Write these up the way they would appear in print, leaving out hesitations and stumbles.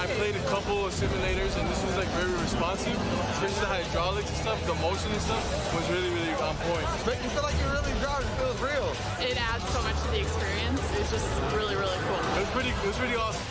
I played a couple of simulators, and this was like very responsive, especially the hydraulics and stuff, the motion and stuff was really, really on point. But you feel like you're really driving, it feels real. It adds so much to the experience. It's just really, really cool. It was pretty awesome.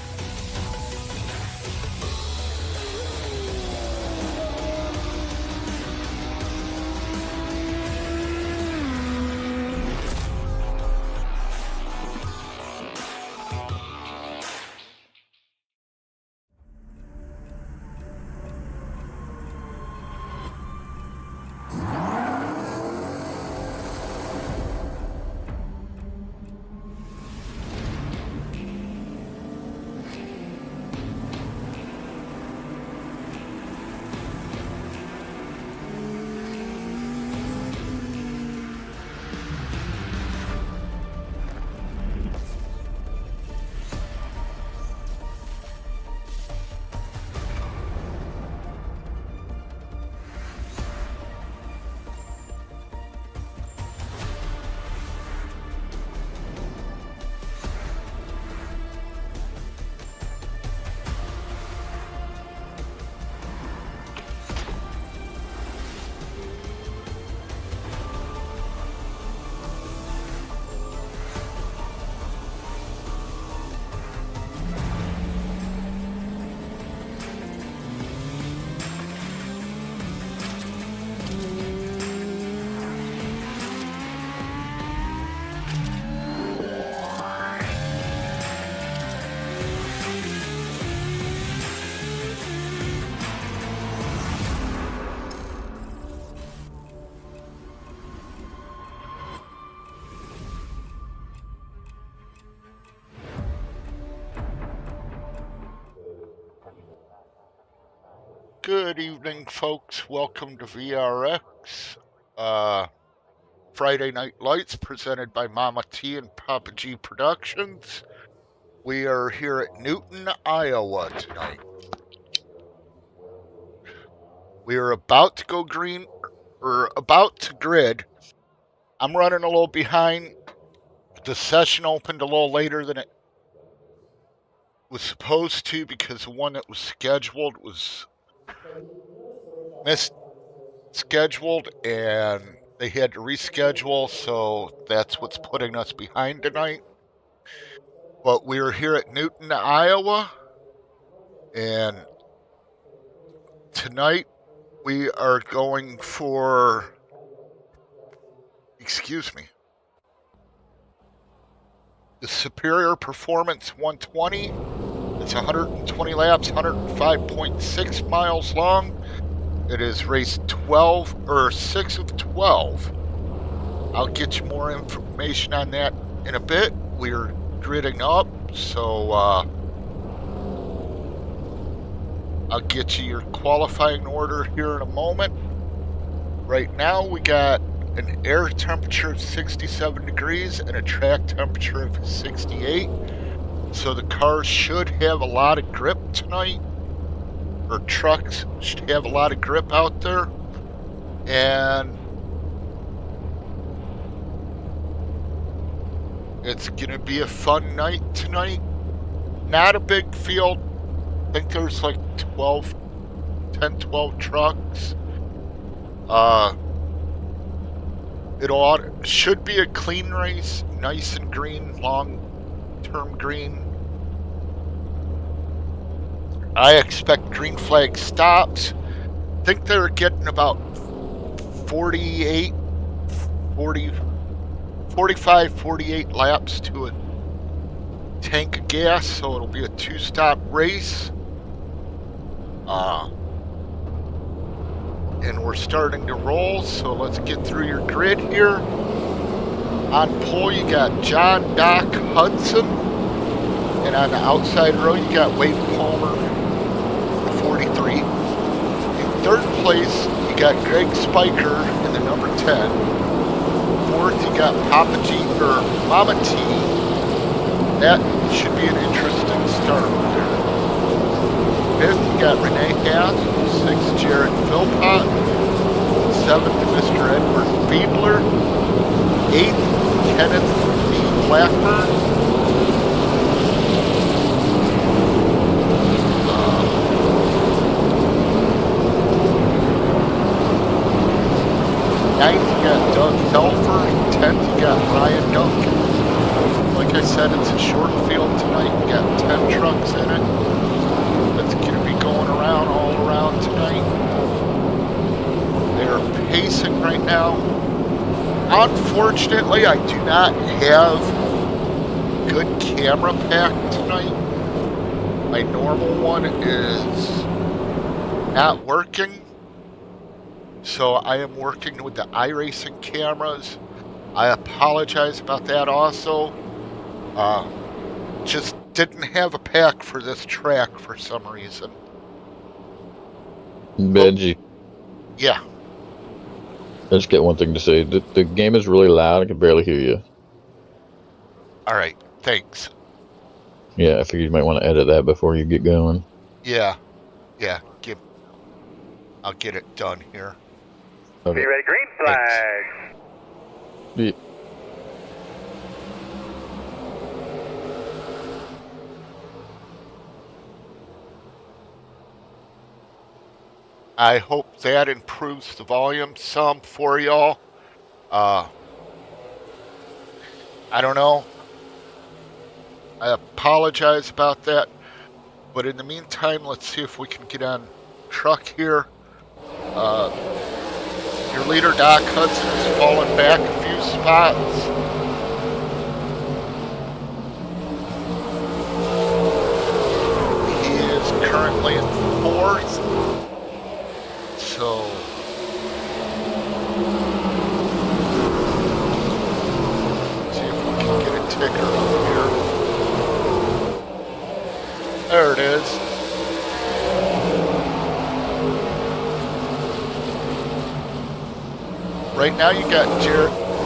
Good evening, folks. Welcome to VRX. Friday Night Lights presented by Mama T and Papa G Productions. We are here at Newton, Iowa tonight. We are about to go green, or about to grid. I'm running a little behind. The session opened a little later than it was supposed to because the one that was scheduled was misscheduled and they had to reschedule, so that's what's putting us behind tonight. But we're here at Newton, Iowa, and tonight we are going for, the Superior Performance 120. It's 120 laps, 105.6 miles long. It is race 12, or 6 of 12. I'll get you more information on that in a bit. We're gridding up, so I'll get you your qualifying order here in a moment. Right now we got an air temperature of 67 degrees and a track temperature of 68. So the cars should have a lot of grip tonight, or trucks should have a lot of grip out there, and it's gonna be a fun night tonight. Not a big field. I think there's like 10, 12 trucks. Should be a clean race, nice and green, long-term green. I expect green flag stops. I think they're getting about 45, 48 laps to a tank of gas, so it'll be a two-stop race. And we're starting to roll, so let's get through your grid here. On pole, you got John Doc Hudson, and on the outside row, you got Wade Palmer, 43. In third place, you got Greg Spiker in the number 10. Fourth, you got Papa G, or Mama T. That should be an interesting start there. Fifth, you got Renee Haas. Sixth, Jared Philpott. Seventh, Mr. Edward Biebler. Eighth, Kenneth B. Blackburn. said, it's a short field tonight. We got 10 trucks in it. That's going to be going around all around tonight. They're pacing right now. Unfortunately, I do not have good camera pack tonight. My normal one is not working. So I am working with the iRacing cameras. I apologize about that also. Just didn't have a pack for this track for some reason. Benji, Yeah. I just get one thing to say. The game is really loud. I can barely hear you. All right. Thanks. Yeah, I figured you might want to edit that before you get going. Yeah. Yeah. I'll get it done here. Okay. Be ready, green flag. Yeah. I hope that improves the volume some for y'all. I don't know. I apologize about that. But in the meantime, let's see if we can get on truck here. Your leader, Doc Hudson, has fallen back a few spots. He is currently in 4th. So, let's see if we can get a ticker here. There it is. Right now you got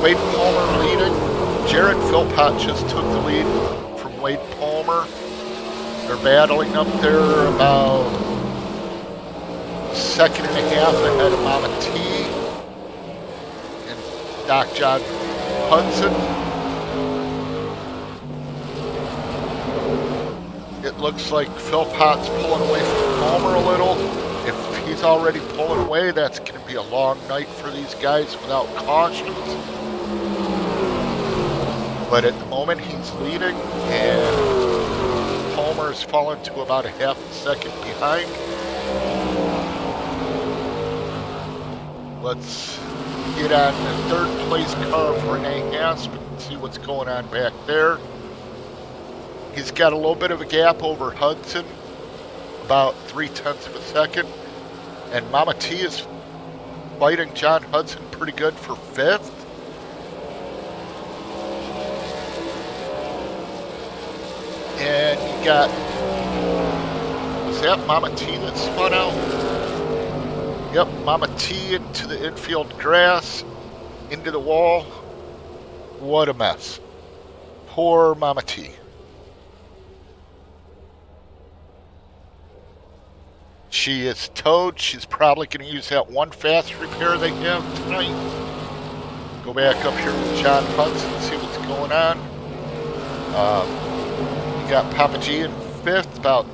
Wade Palmer leading. Jared Philpott just took the lead from Wade Palmer. They're battling up there about a second and a half ahead of Mama T and Doc John Hudson. It looks like Philpott's pulling away from Palmer a little. If he's already pulling away, that's going to be a long night for these guys without cautions. But at the moment, he's leading, and Palmer's fallen to about a half a second behind. Let's get on the 3rd place car of Renee Aspen and see what's going on back there. He's got a little bit of a gap over Hudson, about 0.3 of a second. And Mama T is fighting John Hudson pretty good for 5th. And you got, was that Mama T that spun out? Yep, Mama T into the infield grass, into the wall. What a mess. Poor Mama T. She is towed. She's probably going to use that one fast repair they have tonight. Go back up here with John Hudson, see what's going on. You got Papa G in 5th, about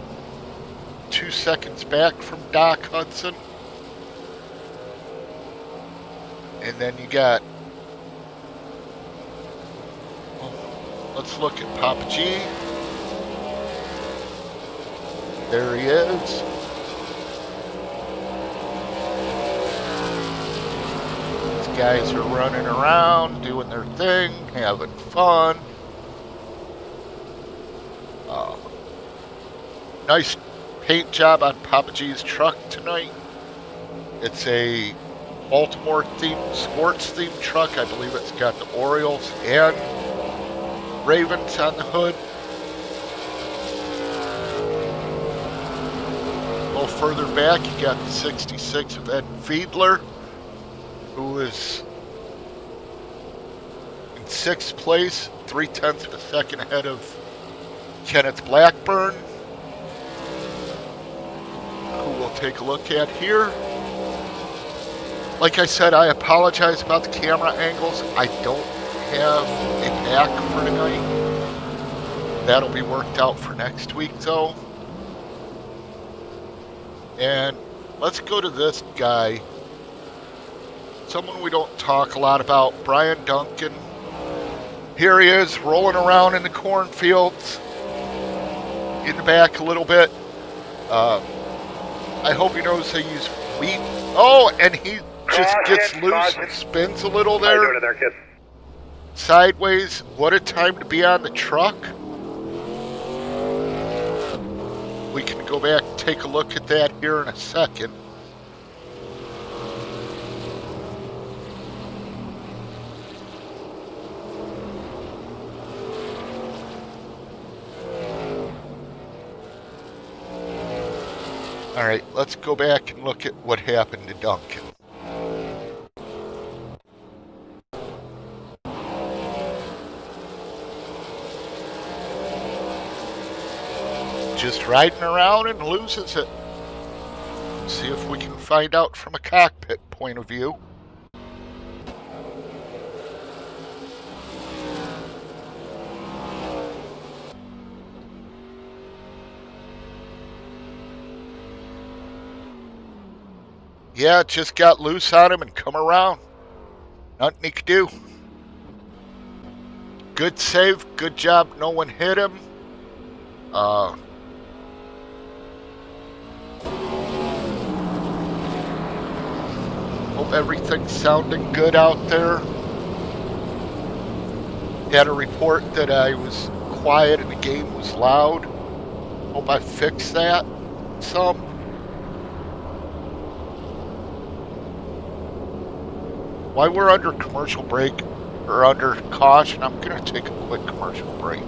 2 seconds back from Doc Hudson. And then you got, let's look at Papa G. There he is. Guys are running around, doing their thing, having fun. Nice paint job on Papa G's truck tonight. It's a Baltimore themed, sports themed truck. I believe it's got the Orioles and Ravens on the hood. A little further back, you got the 66 of Ed Fiedler, who is in 6th place, 0.3 of a second ahead of Kenneth Blackburn, who we'll take a look at here. Like I said, I apologize about the camera angles. I don't have a pack for tonight. That'll be worked out for next week, though. And let's go to this guy. Someone we don't talk a lot about, Brian Duncan. Here he is, rolling around in the cornfields. In the back a little bit. I hope he knows they use wheat. Oh, and he just gets loose and spins a little there. How you doing there, kid? Sideways. What a time to be on the truck. We can go back and take a look at that here in a second. All right, let's go back and look at what happened to Duncan. Just riding around and loses it. See if we can find out from a cockpit point of view. Yeah, it just got loose on him and come around. Nothing he could do. Good save, good job, no one hit him. Hope everything's sounding good out there. Had a report that I was quiet and the game was loud. Hope I fixed that some. While we're under commercial break, or under caution, I'm going to take a quick commercial break.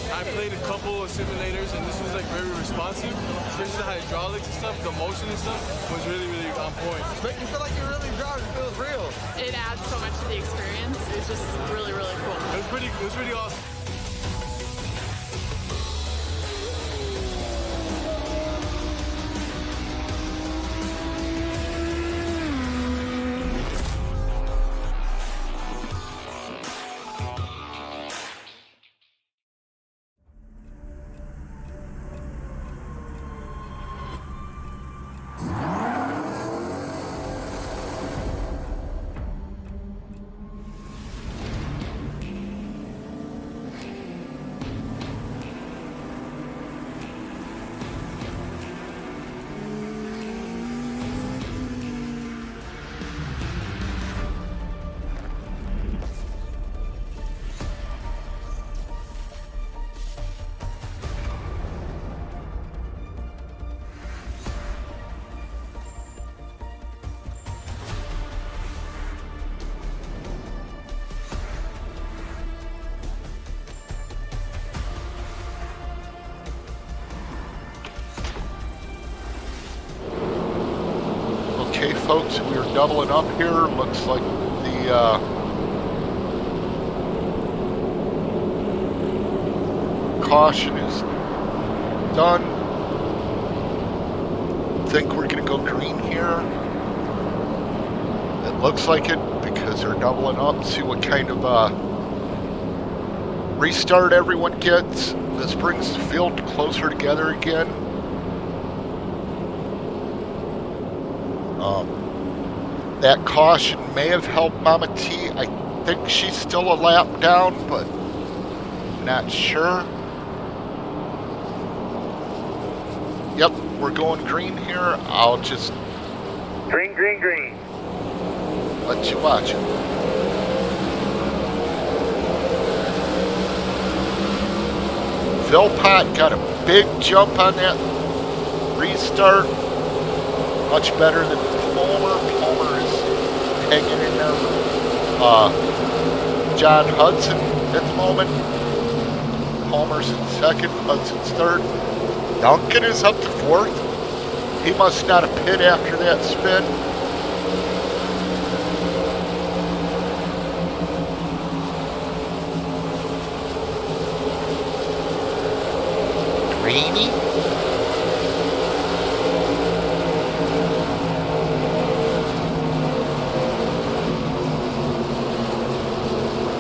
I played a couple of simulators and this was like very responsive, especially the hydraulics and stuff, the motion and stuff was really, really on point. Make you feel like you're really driving. It feels real. It adds so much to the experience. It's just really, really cool. It was pretty awesome. Okay, folks, we are doubling up here. Looks like the caution is done. Think we're gonna go green here. It looks like it because they're doubling up. See what kind of restart everyone gets. This brings the field closer together again. That caution may have helped Mama T. I think she's still a lap down, but not sure. Yep, we're going green here. I'll just... Green, green, green. let you watch it. Philpott got a big jump on that restart. Much better than Palmer. Palmer is hanging in there with John Hudson at the moment. Palmer's in second, Hudson's third. Duncan is up to fourth. He must not have pit after that spin. Blaney.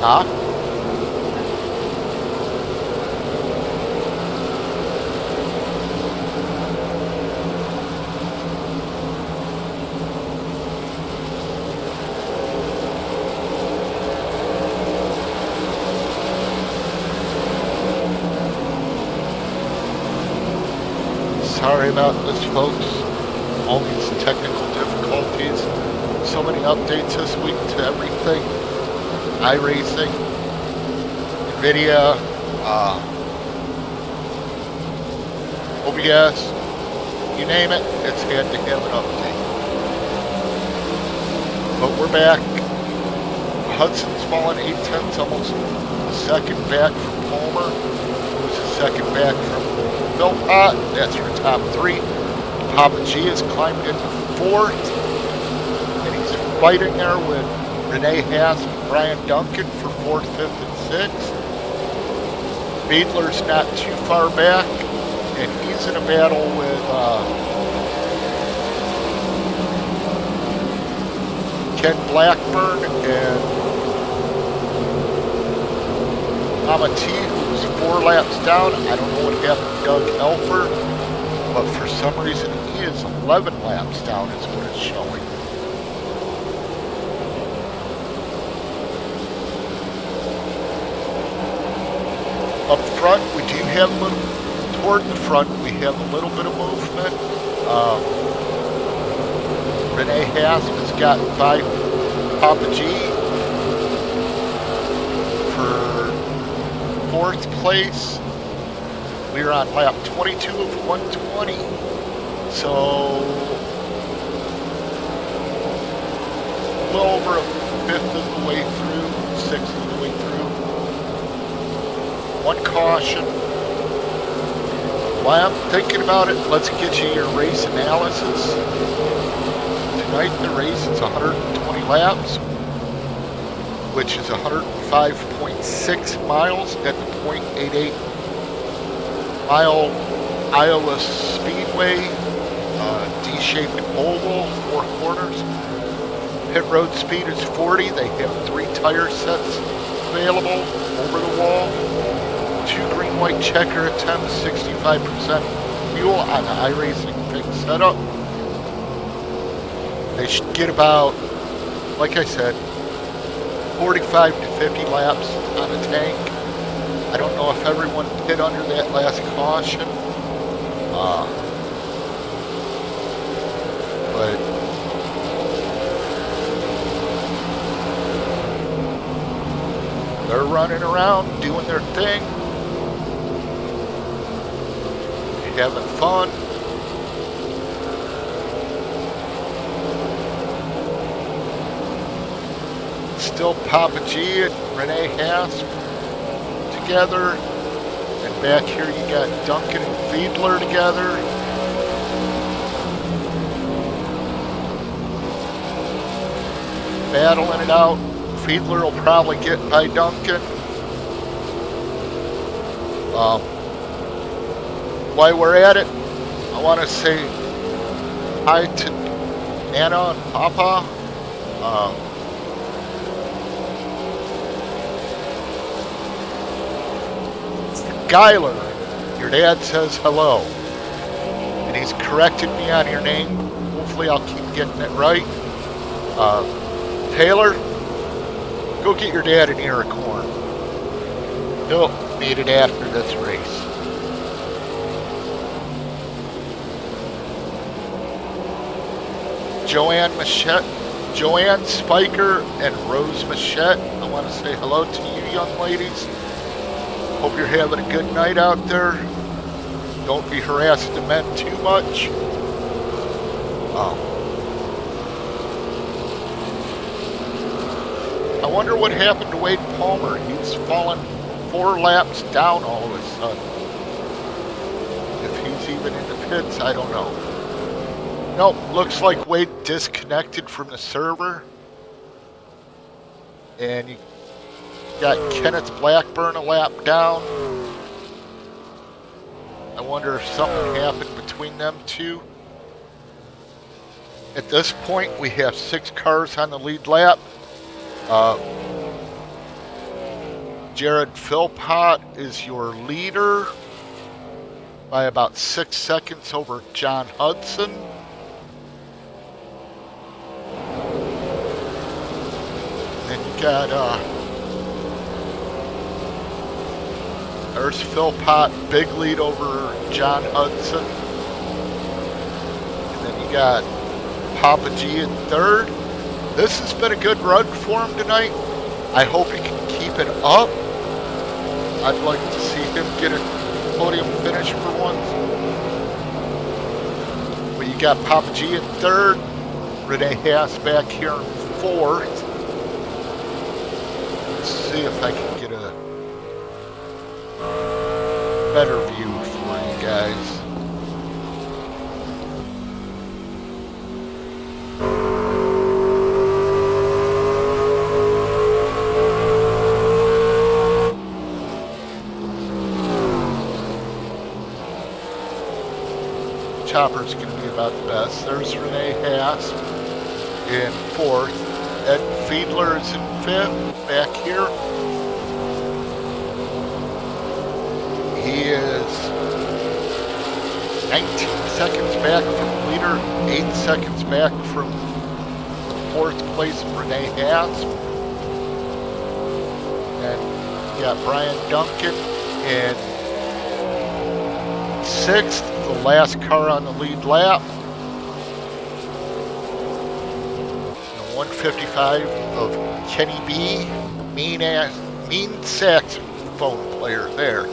Huh? Sorry about this, folks. All these technical difficulties. So many updates this week to everything. iRacing, NVIDIA, OBS, you name it, it's had to have an update. But we're back. Hudson's fallen 8/10, almost a second back from Palmer, who's a second back from Philpott. That's your top three. Papa G has climbed into fourth, and he's fighting there with Renee Haas and Brian Duncan for fourth, fifth, and sixth. Fiedler's not too far back, and he's in a battle with Ken Blackburn and Amati, who's 4 laps down. I don't know what happened to Doug Elfer, but for some reason he is 11 laps down is what it's showing. Up front, we do have a little, toward the front, we have a little bit of movement. Renee Haas has got by Papa G for fourth place. We're on lap 22 of 120. So, a little over a fifth of the way through, sixth of the way through. One caution. While I'm thinking about it, let's get you your race analysis. Tonight the race is 120 laps, which is 105.6 miles at the .88 mile Iowa Speedway, D-shaped oval, 4 corners. Pit road speed is 40. They have 3 tire sets available over the wall. 2 green white checker attempts, 65% fuel on the iRacing fixed setup. They should get about, like I said, 45 to 50 laps on the tank. I don't know if everyone hit under that last caution, but they're running around doing their thing, having fun. Still Papa G and Renee Haas together, and back here you got Duncan and Fiedler together. Battling it out. Fiedler will probably get by Duncan. While we're at it, I want to say hi to Nana and Papa. Geiler, your dad says hello, and he's corrected me on your name. Hopefully I'll keep getting it right. Taylor, go get your dad an ear of corn. He'll need it after this race. Joanne Spiker and Rose Machette, I want to say hello to you young ladies. Hope you're having a good night out there. Don't be harassing the men too much. I wonder what happened to Wade Palmer. He's fallen 4 laps down all of a sudden. If he's even in the pits, I don't know. Nope, looks like Wade disconnected from the server. And you got Kenneth Blackburn a lap down. I wonder if something happened between them two. At this point, we have 6 cars on the lead lap. Jared Philpott is your leader by about 6 seconds over John Hudson. Then you got, there's Philpott, big lead over John Hudson. And then you got Papa G in 3rd. This has been a good run for him tonight. I hope he can keep it up. I'd like to see him get a podium finish for once. But you got Papa G in 3rd. Renee Haas back here in 4th. Let's see if I can get a better view for you guys. Chopper's going to be about the best. There's Renee Haas in 4th. Ed Fiedler is in 5th back here. He is 19 seconds back from the leader, 8 seconds back from 4th place Renee Haas. And you got Brian Duncan in 6th, the last car on the lead lap. The 155 of Kenny B, mean saxophone player there.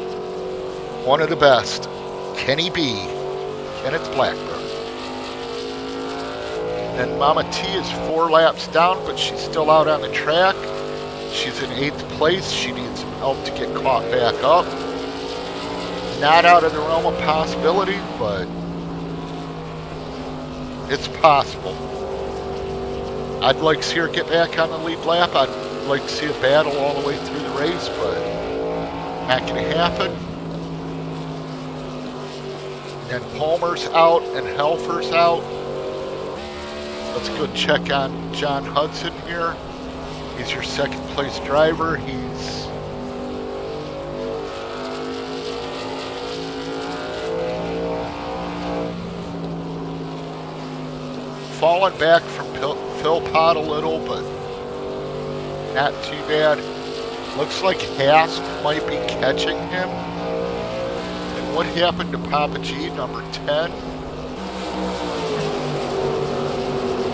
One of the best, Kenny B, Kenneth Blackburn. And Mama T is 4 laps down, but she's still out on the track. She's in 8th place. She needs some help to get caught back up. Not out of the realm of possibility, but it's possible. I'd like to see her get back on the lead lap. I'd like to see a battle all the way through the race, but not going to happen. And Palmer's out and Helfer's out. Let's go check on John Hudson here. He's your 2nd place driver. He's fallen back from Philpott a little, but not too bad. Looks like Haas might be catching him. What happened to Papa G, number 10?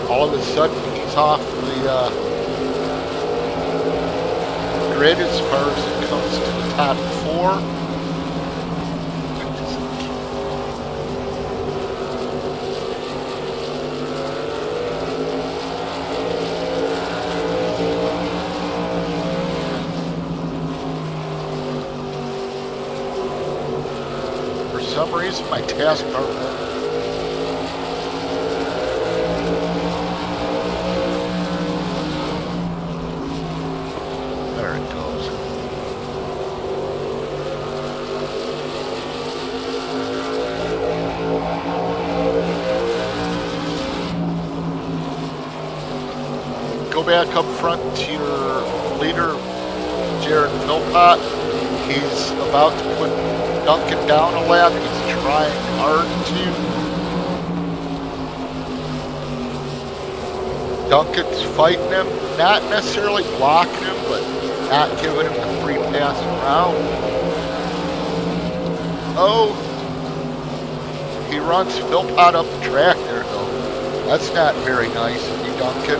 All of a sudden, he's off the grid as far as it comes to the top 4. For some reason, my taskbar won't. There it goes. Go back up front to your leader, Jared Philpott. He's about to put Duncan down a lap. He's trying hard to. Duncan's fighting him, not necessarily blocking him, but not giving him the free pass around. Oh, he runs Philpott up the track there, though. That's not very nice of you, Duncan.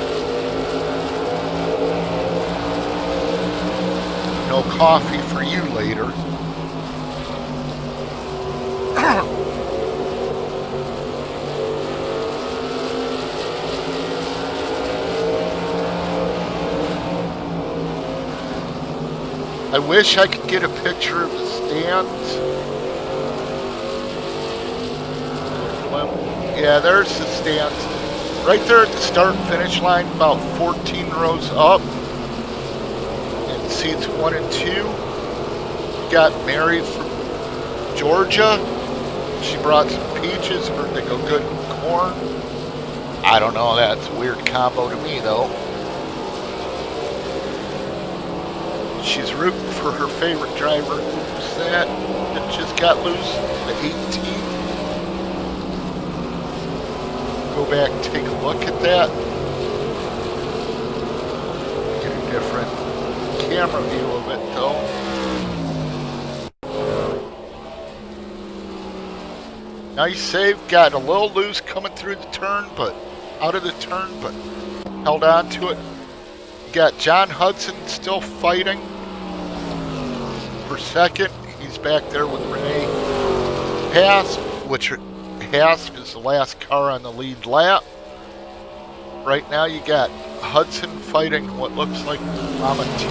No coffee for you later. I wish I could get a picture of the stands. Yeah, there's the stands. Right there at the start and finish line, about 14 rows up. And seats 1 and 2. You got Mary from Georgia. She brought some peaches, heard they go good in corn. I don't know, that's a weird combo to me though. She's rooting for her favorite driver. Who's that? That just got loose? The 18. Go back and take a look at that. Get a different camera view of it though. Nice save, got a little loose coming through the turn, but out of the turn, but held on to it. You got John Hudson still fighting for second. He's back there with Renee Hasp, which Hasp is the last car on the lead lap. Right now you got Hudson fighting what looks like Mama T.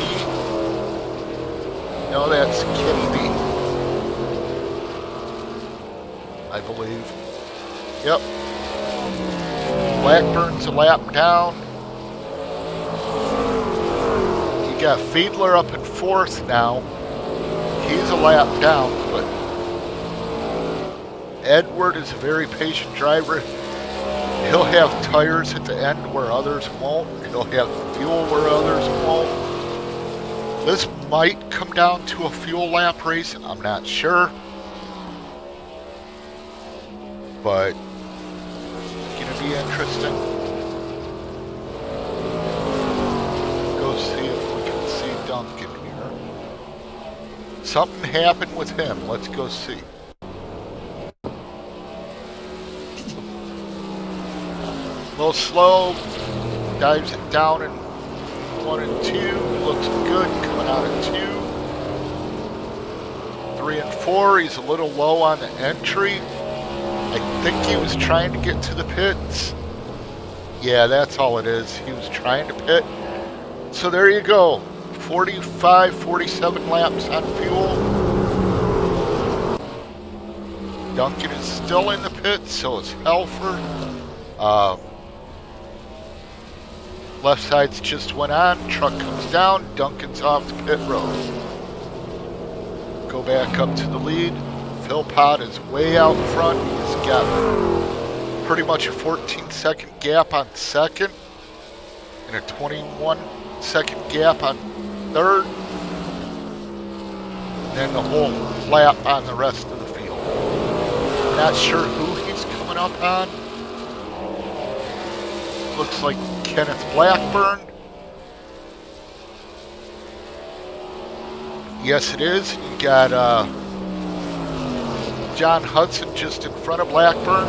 No, that's Kitty B, I believe. Yep. Blackburn's a lap down. You got Fiedler up in fourth now. He's a lap down, but Edward is a very patient driver. He'll have tires at the end where others won't. He'll have fuel where others won't. This might come down to a fuel lap race. I'm not sure. But it's going to be interesting. Go see if we can see Duncan here. Something happened with him. Let's go see. A little slow. Dives it down in 1 and 2. Looks good coming out of 2. 3 and 4. He's a little low on the entry. I think he was trying to get to the pits. Yeah, that's all it is. He was trying to pit. So there you go. 45, 47 laps on fuel. Duncan is still in the pits, so is Helfer. Left side's just went on. Truck comes down. Duncan's off the pit road. Go back up to the lead. Philpott is way out front. He's got pretty much a 14-second gap on second and a 21-second gap on third. And then the whole lap on the rest of the field. Not sure who he's coming up on. Looks like Kenneth Blackburn. Yes, it is. You got John Hudson just in front of Blackburn.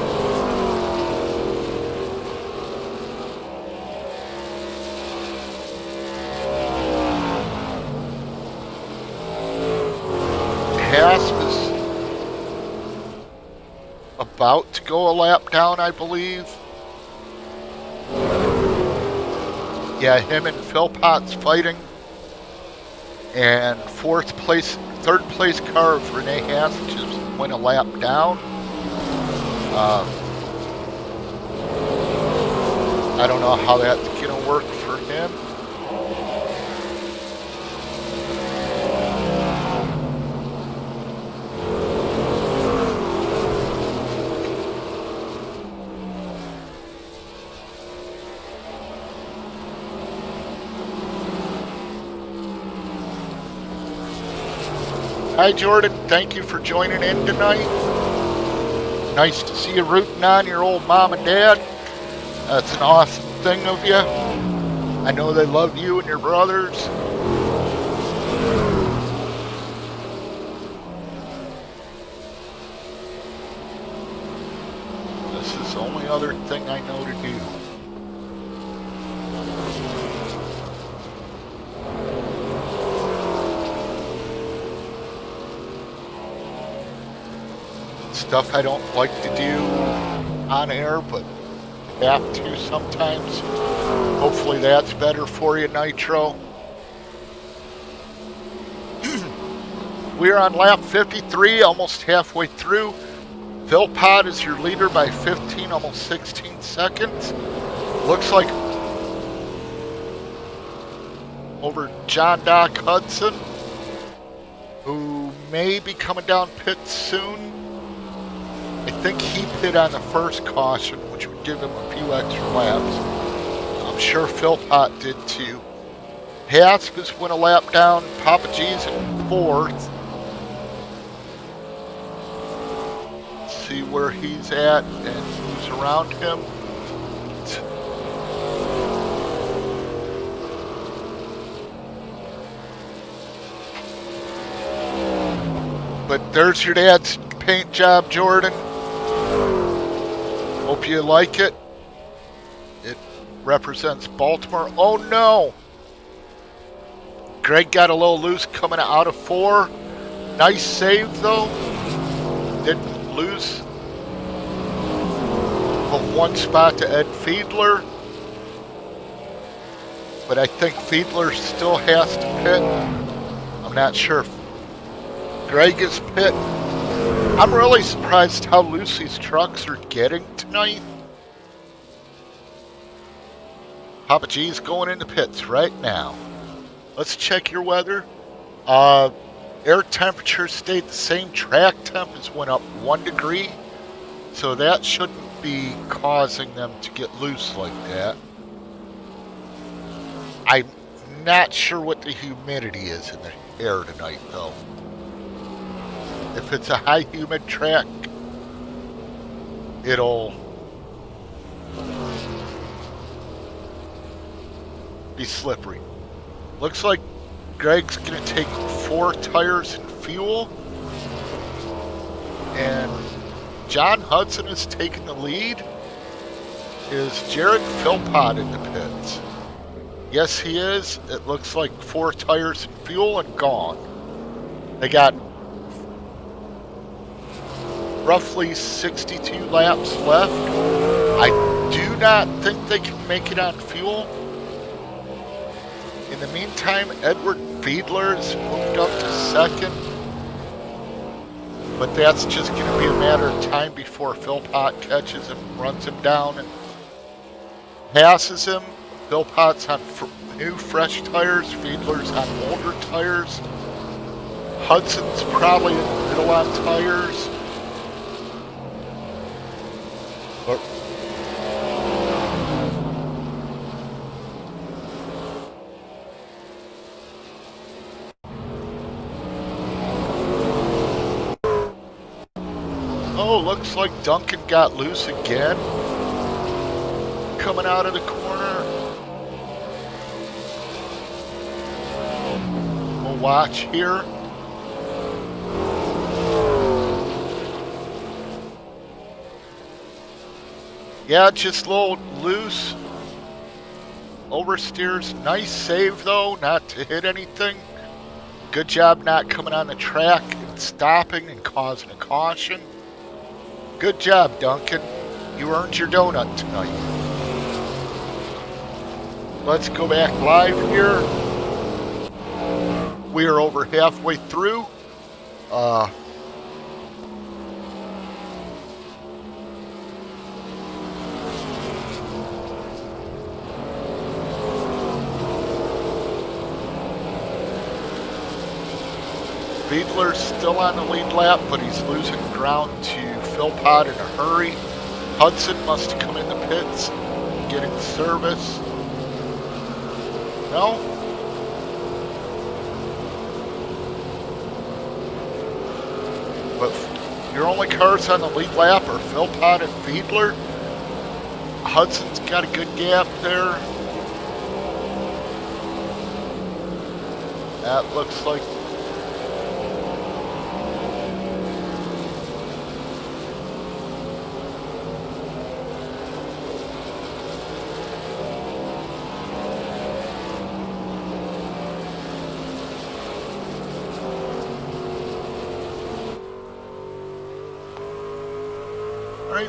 Hasp is about to go a lap down, I believe. Yeah, him and Philpott's fighting. And third place car of Renee Haas just went a lap down. I don't know how that's gonna work for him. Hi Jordan, thank you for joining in tonight. Nice to see you rooting on your old mom and dad. That's an awesome thing of you. I know they love you and your brothers. This is the only other thing I know to do. Stuff I don't like to do on air, but have to sometimes. Hopefully that's better for you, Nitro. We're on lap 53, almost halfway through. Philpott is your leader by 15, almost 16 seconds. Looks like over John Doc Hudson, who may be coming down pits soon. I think he pit on the first caution, which would give him a few extra laps. I'm sure Philpott did too. Haskins went a lap down. Papa G's in fourth. See where he's at and who's around him. But there's your dad's paint job, Jordan. Hope you like it. It represents Baltimore. Oh no! Greg got a little loose coming out of 4. Nice save though. Didn't lose but 1 spot to Ed Fiedler. But I think Fiedler still has to pit. I'm not sure if Greg is pit. I'm really surprised how loose these trucks are getting tonight. Papa G's going into pits right now. Let's check your weather. Air temperature stayed the same. Track temp has went up 1 degree. So that shouldn't be causing them to get loose like that. I'm not sure what the humidity is in the air tonight though. If it's a high humid track, it'll be slippery. Looks like Greg's gonna take 4 tires and fuel. And John Hudson is taking the lead. Is Jared Philpott in the pits? Yes, he is. It looks like 4 tires and fuel and gone. They got roughly 62 laps left. I do not think they can make it on fuel. In the meantime, Edward Fiedler's moved up to second. But that's just going to be a matter of time before Philpott catches him, runs him down, and passes him. Philpott's on new fresh tires. Fiedler's on older tires. Hudson's probably in the middle on tires. But oh, looks like Duncan got loose again. Coming out of the corner. We'll watch here. Yeah, just a little loose. Oversteers. Nice save though, not to hit anything. Good job not coming on the track and stopping and causing a caution. Good job, Duncan. You earned your donut tonight. Let's go back live here. We are over halfway through. Fiedler's still on the lead lap, but he's losing ground to Philpott in a hurry. Hudson must come in the pits, getting service. No? But your only cars on the lead lap are Philpott and Fiedler. Hudson's got a good gap there. That looks like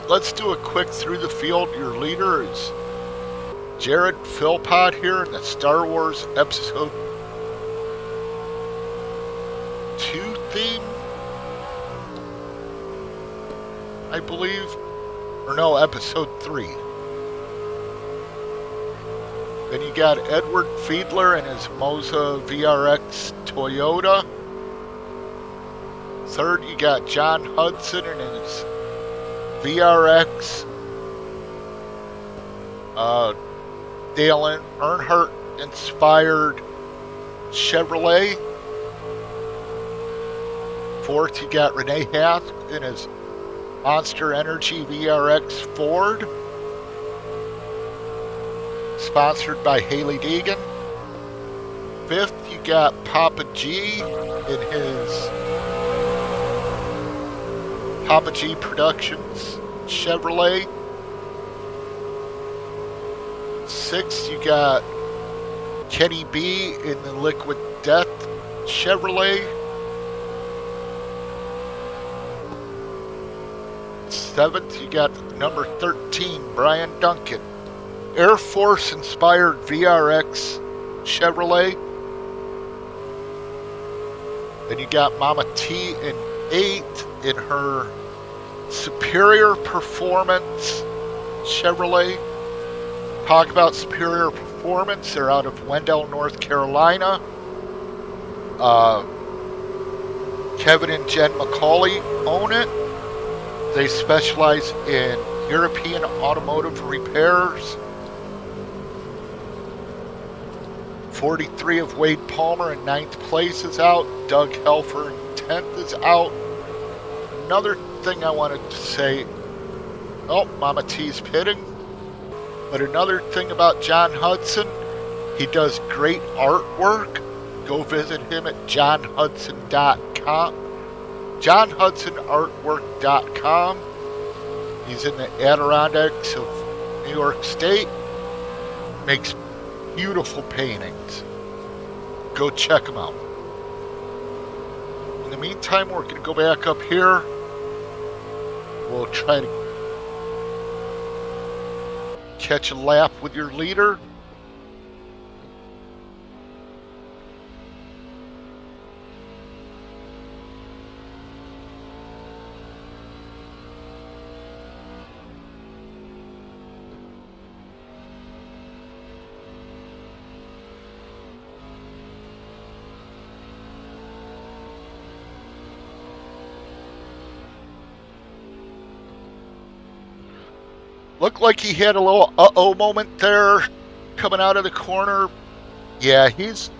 let's do a quick through the field. Your leader is Jared Philpott here in the Star Wars Episode 2 theme, I believe. Or no, Episode 3. Then you got Edward Fiedler and his Moza VRX Toyota. Third, you got John Hudson and his VRX, Dale Earnhardt inspired Chevrolet. Fourth, you got Renee Hath in his Monster Energy VRX Ford, sponsored by Haley Deegan. Fifth, you got Papa G in his Papa G Productions Chevrolet. Sixth, you got Kenny B in the Liquid Death Chevrolet. Seventh, you got number 13, Brian Duncan, Air Force inspired VRX Chevrolet. Then you got Mama T in 8th in her Superior Performance Chevrolet. Talk about Superior Performance. They're out of Wendell, North Carolina. Kevin and Jen McCauley own it. They specialize in European automotive repairs. 43 of Wade Palmer in 9th place is out. Doug Helfer in 10th is out. Another thing I wanted to say, oh, Mama T's pitting. But another thing about John Hudson, he does great artwork. Go visit him at johnhudson.com. johnhudsonartwork.com. He's in the Adirondacks of New York State. Makes beautiful paintings. Go check him out. In the meantime, we're going to go back up here. We'll try to catch a lap with your leader. Looked like he had a little uh-oh moment there coming out of the corner. Yeah, he's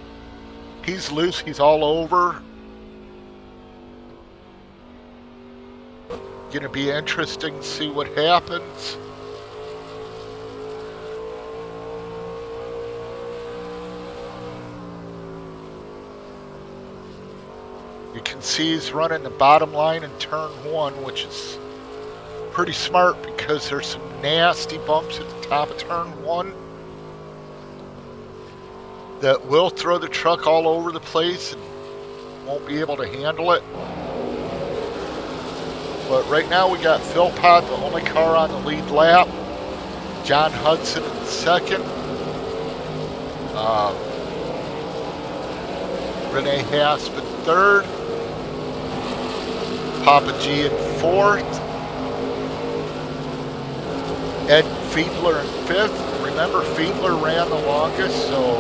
loose. He's all over. Going to be interesting to see what happens. You can see he's running the bottom line in turn 1, which is pretty smart because there's some nasty bumps at the top of turn 1 that will throw the truck all over the place and won't be able to handle it. But right now we got Philpott, the only car on the lead lap. John Hudson in second. Renee Hasp in third. Papa G in fourth. Ed Fiedler in fifth. Remember, Fiedler ran the longest, so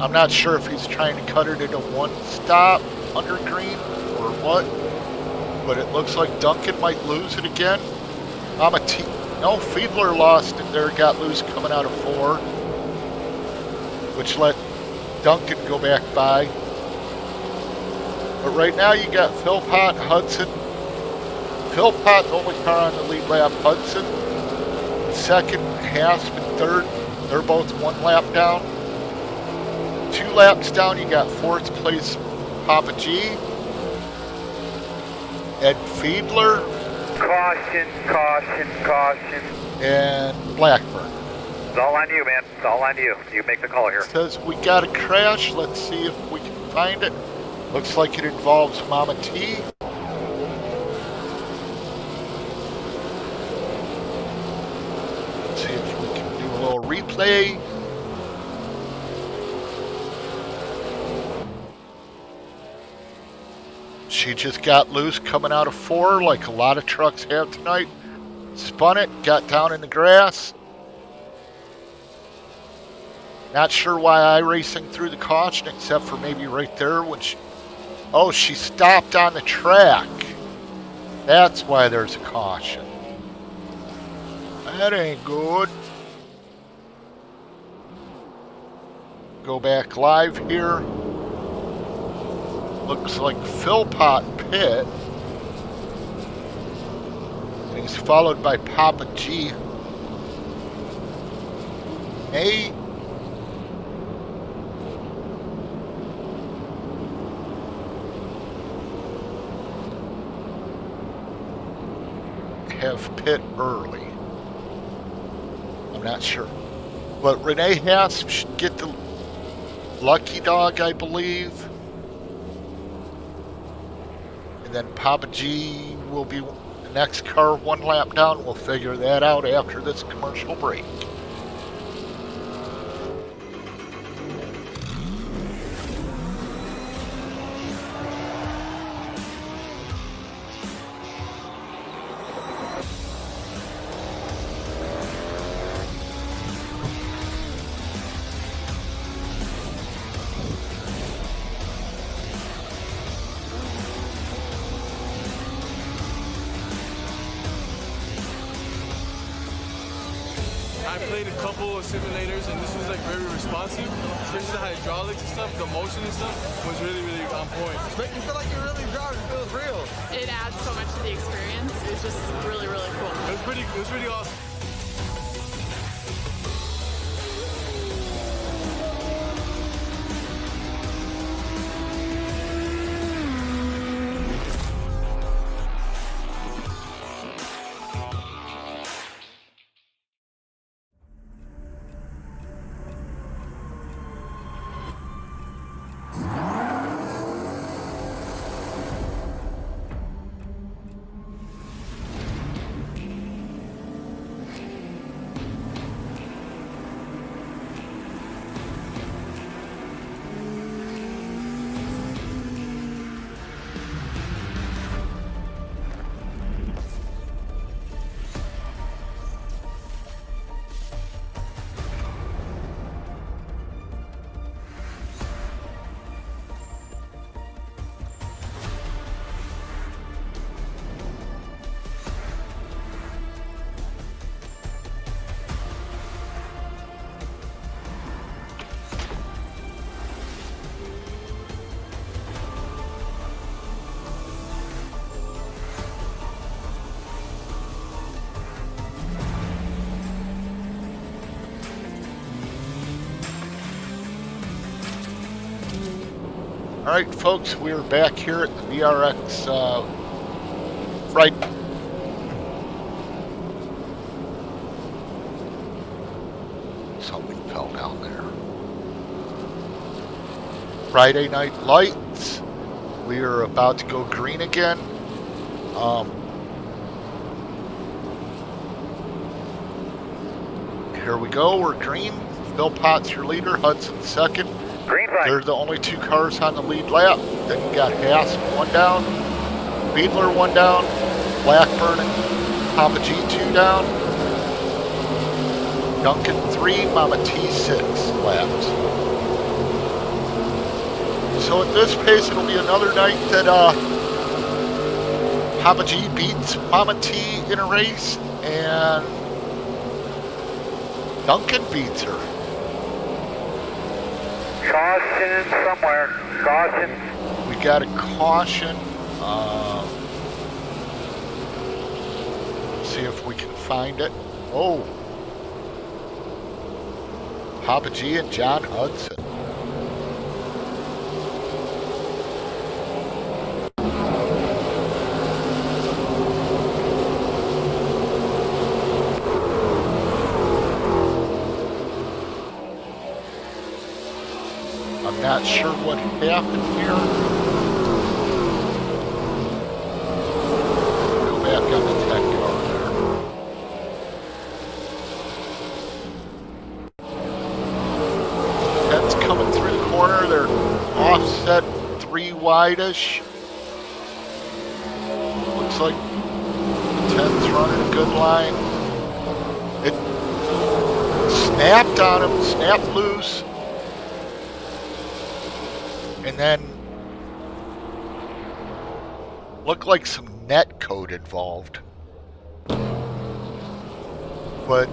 I'm not sure if he's trying to cut it into one stop under green or what, but it looks like Duncan might lose it again. No, Fiedler lost it there, got loose coming out of 4, which let Duncan go back by. But right now you got Philpott, Hudson. Philpott, the only car on the lead lap. Hudson, second. Hasp in third. They're both 1 lap down. 2 laps down, you got 4th place Papa G. Ed Fiedler. Caution, caution, caution. And Blackburn. It's all on you, man. It's all on you. You make the call here. Says we got a crash. Let's see if we can find it. Looks like it involves Mama T. See if we can do a little replay. She just got loose coming out of 4 like a lot of trucks have tonight. Spun it, got down in the grass. Not sure why iRacing threw the caution except for maybe right there when she... Oh, she stopped on the track. That's why there's a caution. That ain't good. Go back live here. Looks like Philpott pit. And he's followed by Papa G. May have pit early. I'm not sure. But Renee Haas should get the lucky dog, I believe. And then Papa G will be the next car one lap down. We'll figure that out after this commercial break. I played a couple of simulators and this was like very responsive, especially the hydraulics and stuff, the motion and stuff was really, really on point. Make you feel like you're really driving. It feels real. It adds so much to the experience. It's just really, really cool. It was pretty awesome. Alright folks, we're back here at the VRX Friday. Something fell down there. Friday Night Lights. We are about to go green again. Here we go, we're green. Philpott's your leader, Hudson second. Green flag. They're the only two cars on the lead lap. Then you got Haas one down, Beadler one down, Blackburn and Papa G two down, Duncan 3, Mama T 6 laps. So at this pace, it'll be another night that Papa G beats Mama T in a race, and Duncan beats her. Caution somewhere. Caution. We got a caution. See if we can find it. Oh. Papa G and John Hudson. I'm not sure what happened here. Go back on the tech car there. That's coming through the corner. They're offset 3 wide-ish. Looks like the 10's running a good line. It snapped on him, snapped loose. And then looked like some net code involved. But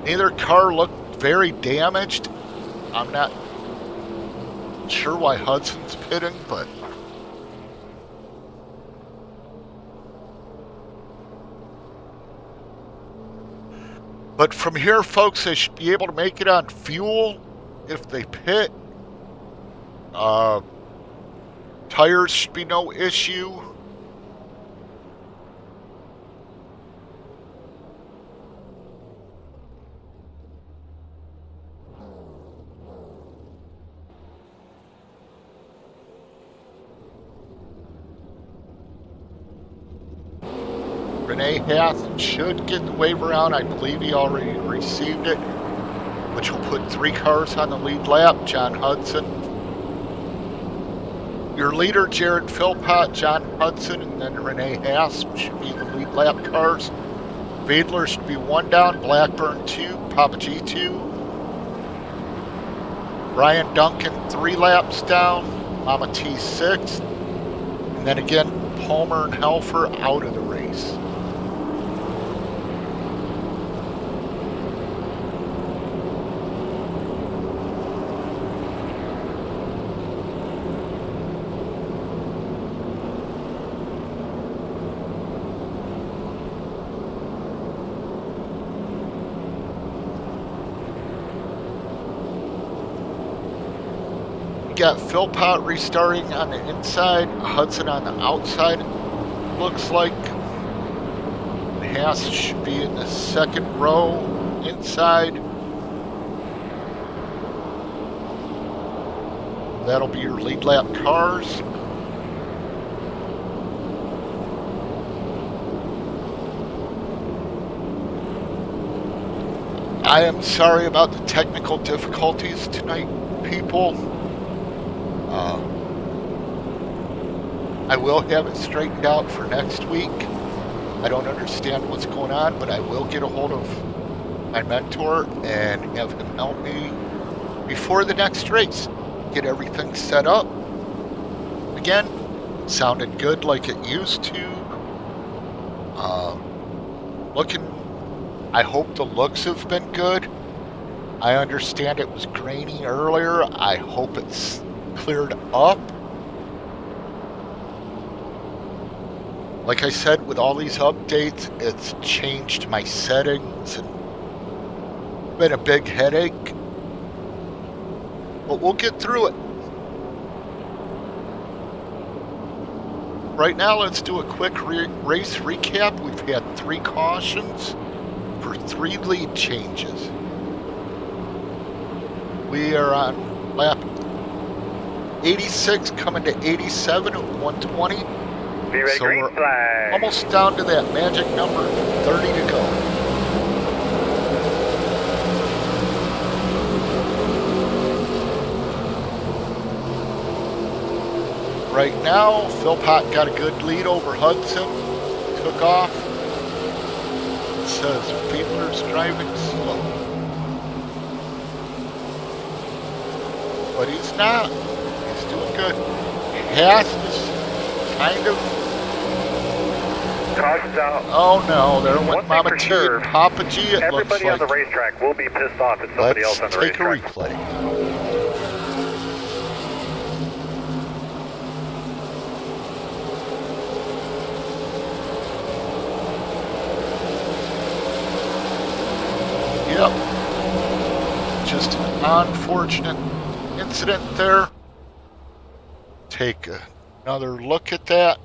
neither car looked very damaged. I'm not sure why Hudson's pitting, but from here, folks, they should be able to make it on fuel if they pit. Tires should be no issue. Renee Hath should get the waiver out. I believe he already received it, which will put 3 cars on the lead lap. John Hudson, your leader, Jared Philpott, John Hudson, and then Renee Hath should be the lead lap cars. Vadler should be 1 down, Blackburn 2, Papa G 2. Brian Duncan 3 laps down, Mama T 6. And then again, Palmer and Helfer out of the race. Got Philpott restarting on the inside, Hudson on the outside, looks like. Haas should be in the second row inside. That'll be your lead lap cars. I am sorry about the technical difficulties tonight, people. I will have it straightened out for next week. I don't understand what's going on, but I will get a hold of my mentor and have him help me before the next race. Get everything set up. Again, sounded good like it used to. I hope the looks have been good. I understand it was grainy earlier. I hope it's cleared up. Like I said, with all these updates, it's changed my settings and been a big headache. But we'll get through it. Right now, let's do a quick race recap. We've had 3 cautions for 3 lead changes. We are on lap 86 coming to 87 at 120. So we're almost down to that magic number, 30 to go. Right now, Philpott got a good lead over Hudson. Took off. It says Fiedler's driving slow. But he's not. He's doing good. Haas is kind of... Caution's out. Oh no, there went One thing Mama for T sure, and Papa G, it looks everybody on like. the racetrack will be pissed off at somebody else on the Let's take a racetrack. replay. Yep. Just an unfortunate incident there. Take another look at that.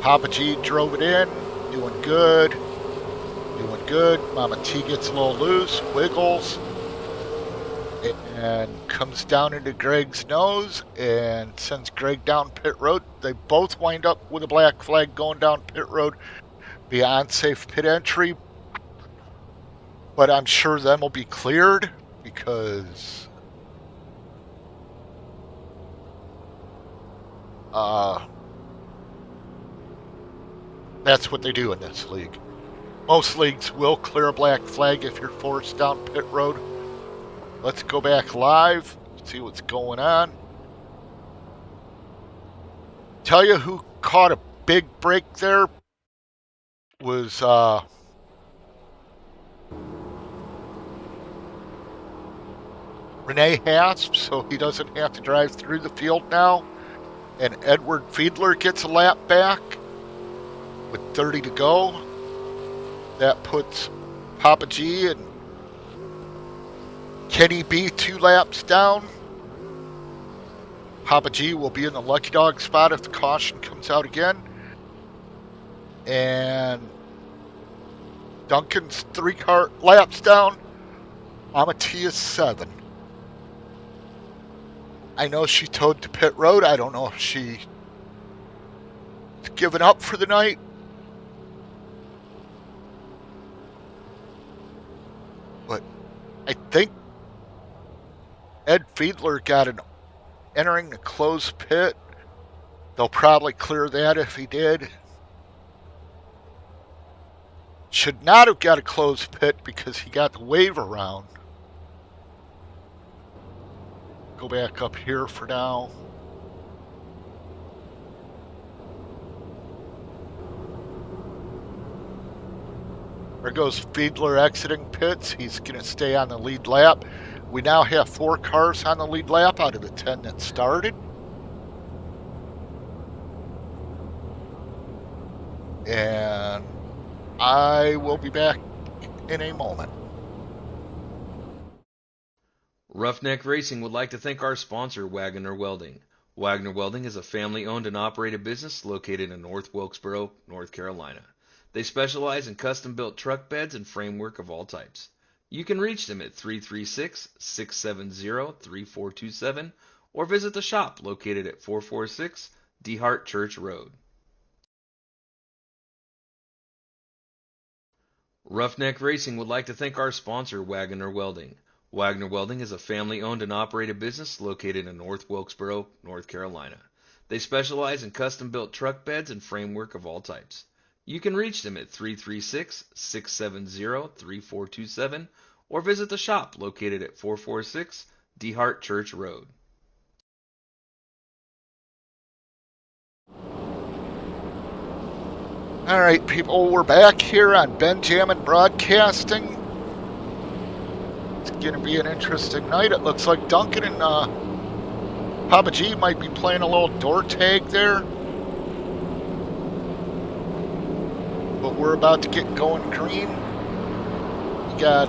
Papa G drove it in, doing good. Doing good. Mama T gets a little loose, wiggles, and comes down into Greg's nose and sends Greg down pit road. They both wind up with a black flag going down pit road. Be unsafe pit entry, but I'm sure them will be cleared because that's what they do in this league. Most leagues will clear a black flag if you're forced down pit road. Let's go back live, see what's going on. Tell you who caught a big break there was Renee Hasp, so he doesn't have to drive through the field now. And Edward Fiedler gets a lap back with 30 to go. That puts Papa G and Kenny B 2 laps down. Papa G will be in the lucky dog spot if the caution comes out again. And Duncan's 3 laps down. Amatia's 7. I know she towed to pit road. I don't know if she's given up for the night. But I think Ed Fiedler got an entering the closed pit. They'll probably clear that if he did. Should not have got a closed pit because he got the wave around. Go back up here for now. There goes Fiedler exiting pits. He's going to stay on the lead lap. We now have 4 cars on the lead lap out of the 10 that started. And I will be back in a moment. Roughneck Racing would like to thank our sponsor, Wagner Welding. Wagner Welding is a family-owned and operated business located in North Wilkesboro, North Carolina. They specialize in custom-built truck beds and framework of all types. You can reach them at 336-670-3427 or visit the shop located at 446 DeHart Church Road. Roughneck Racing would like to thank our sponsor, Wagner Welding. Wagner Welding is a family-owned and operated business located in North Wilkesboro, North Carolina. They specialize in custom-built truck beds and framework of all types. You can reach them at 336-670-3427 or visit the shop located at 446 DeHart Church Road. All right, people, we're back here on Benjamin Broadcasting. It's going to be an interesting night. It looks like Duncan and Papa G might be playing a little door tag there. But we're about to get going green. You got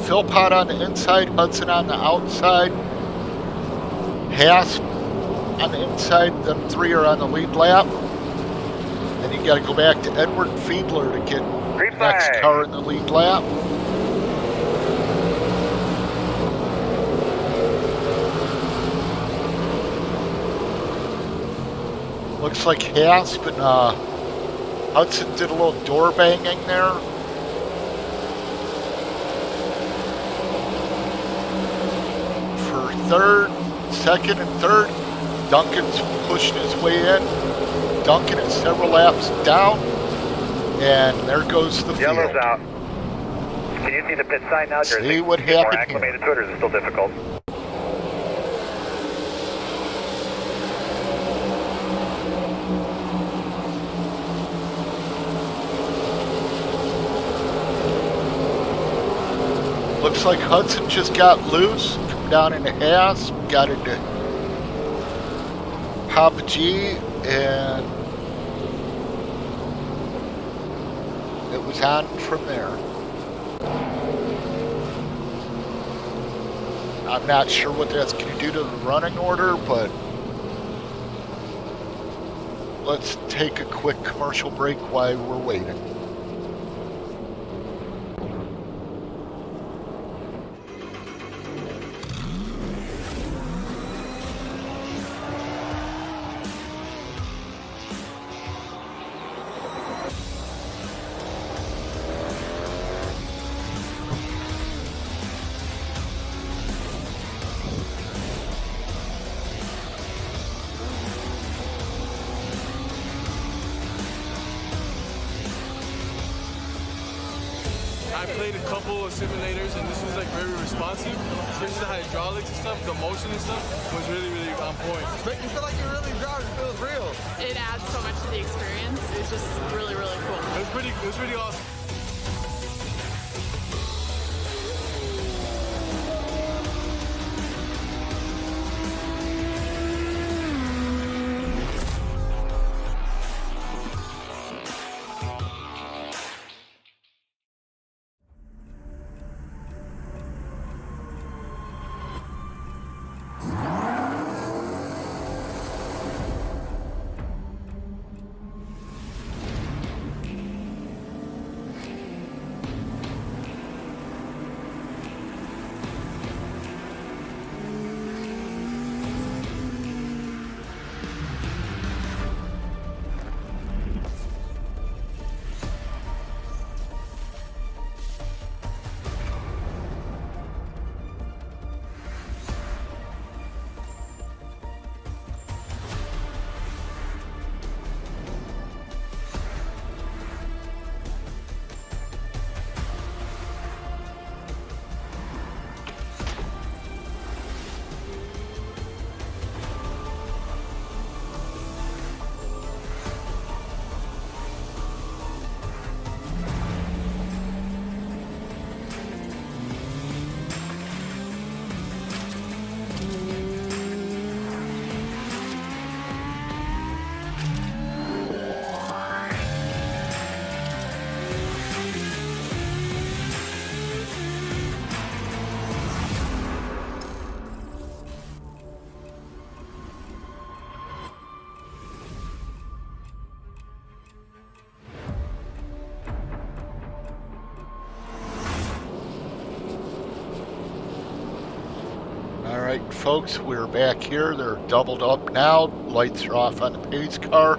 Philpott on the inside, Hudson on the outside, Hasp on the inside. Them 3 are on the lead lap. Then you got to go back to Edward Fiedler to get the next car in the lead lap. Looks like Hasp and Hudson did a little door banging there. For second and third, Duncan's pushing his way in. Duncan is several laps down, and there goes the field. Yellow's out. Can you see the pit sign now? See what more happened acclimated here. to it, or is it still difficult? Looks like Hudson just got loose, come down into Hasp, got into Papa G, and it was on from there. I'm not sure what that's going to do to the running order, but let's take a quick commercial break while we're waiting. played a couple of simulators, and this was like very responsive, especially the hydraulics and stuff. The motion and stuff was really, really on point. Make you feel like you're really driving. It feels real. It adds so much to the experience. It's just really, really cool. It was pretty awesome. Alright folks, we're back here. They're doubled up now. Lights are off on the pace car.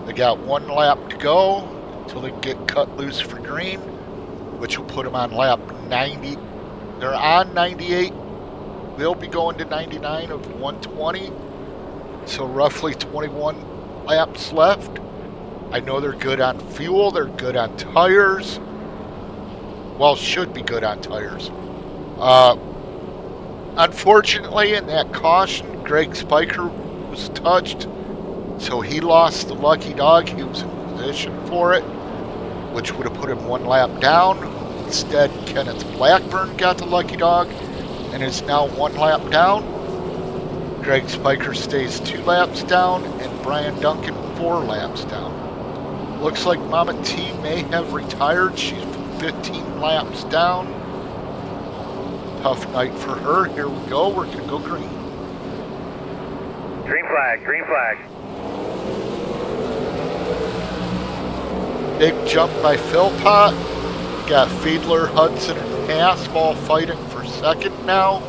They got one lap to go until they get cut loose for green, which will put them on lap 90. They're on 98. They'll be going to 99 of 120. So roughly 21 laps left. I know they're good on fuel. They're good on tires. Well, should be good on tires. Unfortunately, in that caution, Greg Spiker was touched, so he lost the lucky dog. He was in position for it, which would have put him one lap down. Instead, Kenneth Blackburn got the lucky dog and is now one lap down. Greg Spiker stays 2 laps down, and Brian Duncan 4 laps down. Looks like Mama T may have retired. She's 15 laps down. Tough night for her. Here we go. We're going to go green. Green flag, green flag. Big jump by Philpott. Got Fiedler, Hudson, and Haas all fighting for second now,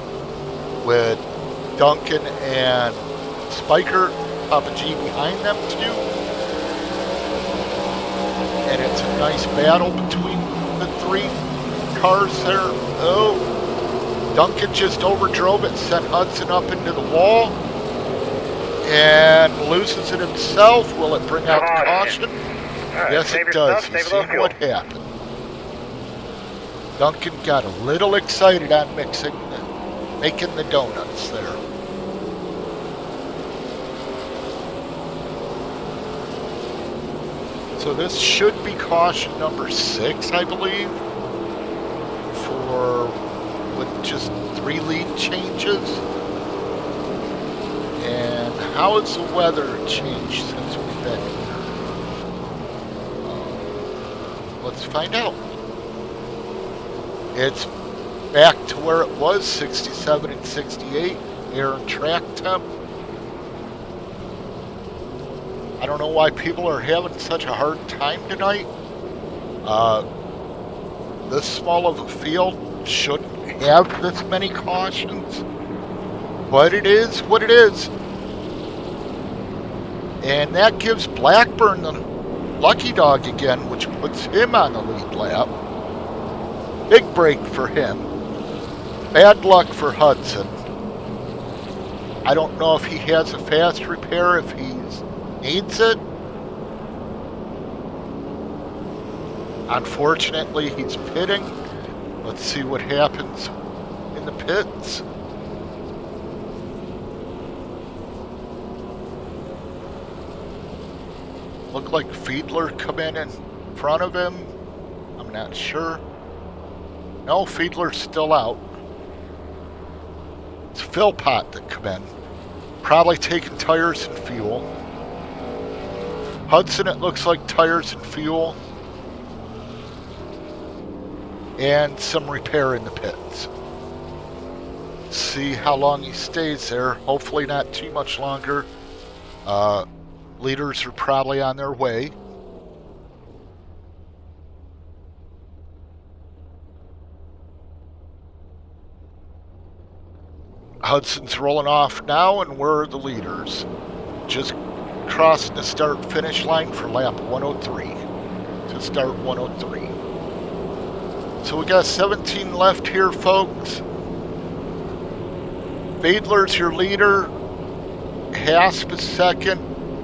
with Duncan and Spiker, Papa G behind them too. And it's a nice battle between the 3 cars there. Oh, Duncan just overdrove it, sent Hudson up into the wall, and loses it himself. Will it bring out the caution? Right, yes, it does. You see what happened. Duncan got a little excited on making the donuts there. So this should be caution number 6, I believe, with just 3 lead changes. And how has the weather changed since we've been here? Let's find out. It's back to where it was, 67 and 68, air and track temp. I don't know why people are having such a hard time tonight. This small of a field shouldn't have this many cautions, but it is what it is. And that gives Blackburn the lucky dog again, which puts him on the lead lap. Big break for him. Bad luck for Hudson. I don't know if he has a fast repair, if he needs it. Unfortunately, he's pitting. Let's see what happens in the pits. Look like Fiedler come in front of him. I'm not sure. No, Fiedler's still out. It's Philpott that come in. Probably taking tires and fuel. Hudson, it looks like tires and fuel. And some repair in the pits. See how long he stays there. Hopefully not too much longer. Leaders are probably on their way. Hudson's rolling off now, and we're the leaders. Just crossing the start-finish line for lap 103 to start 103. So we got 17 left here, folks. Fiedler's your leader. Hasp is second.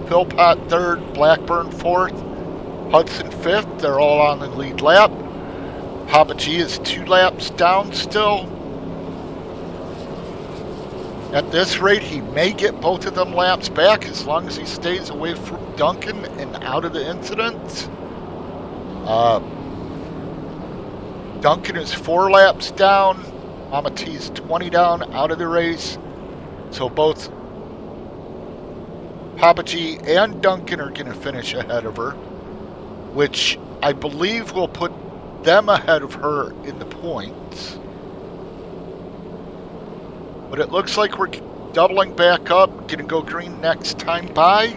Philpott third. Blackburn fourth. Hudson fifth. They're all on the lead lap. Papa G is 2 laps down still. At this rate, he may get both of them laps back as long as he stays away from Duncan and out of the incident. Duncan is 4 laps down. Mama T's 20 down, out of the race. So both Papa G and Duncan are going to finish ahead of her, which I believe will put them ahead of her in the points. But it looks like we're doubling back up. Going to go green next time by.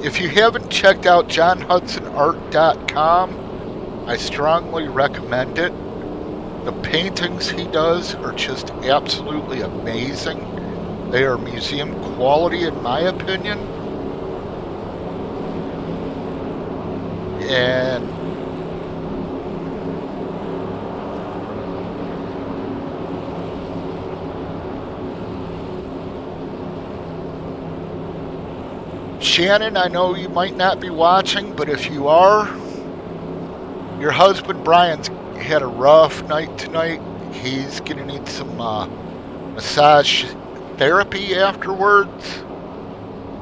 If you haven't checked out JohnHudsonArt.com, I strongly recommend it. The paintings he does are just absolutely amazing. They are museum quality, in my opinion. And Shannon, I know you might not be watching, but if you are, your husband Brian's had a rough night tonight. He's gonna need some massage therapy afterwards,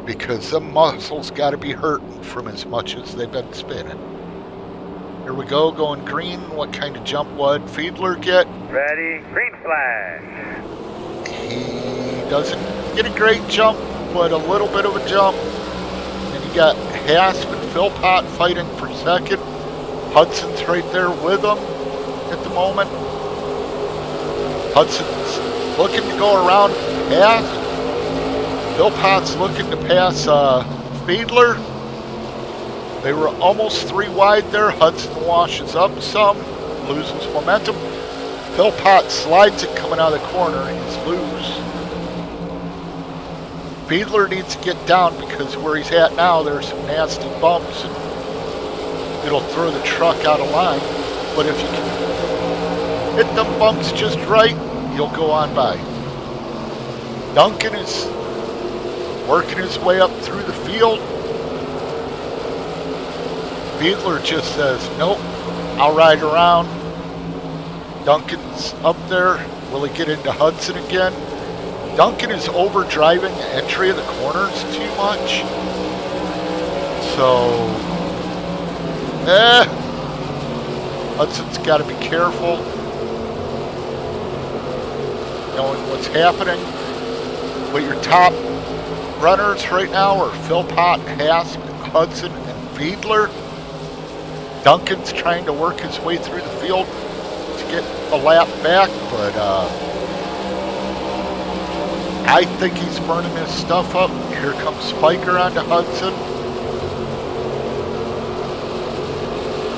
because the muscles got to be hurting from as much as they've been spinning. Here we go, going green. What kind of jump would Fiedler get? Ready, green flag. He doesn't get a great jump, but a little bit of a jump. And you got Hasp and Philpott fighting for second. Hudson's right there with them at the moment. Hudson's looking to go around Hasp. Philpott's looking to pass Fiedler. They were almost 3 wide there. Hudson washes up some, loses momentum. Philpott slides it coming out of the corner. He's loose. Fiedler needs to get down because where he's at now, there's some nasty bumps and it'll throw the truck out of line. But if you can hit them bumps just right, you'll go on by. Duncan is working his way up through the field. Fiedler just says, nope, I'll ride around. Duncan's up there. Will he get into Hudson again? Duncan is overdriving the entry of the corners too much. So, Hudson's got to be careful, knowing what's happening. But your top runners right now are Philpott, Hasp, Hudson, and Fiedler. Duncan's trying to work his way through the field to get a lap back, but I think he's burning his stuff up. Here comes Spiker onto Hudson.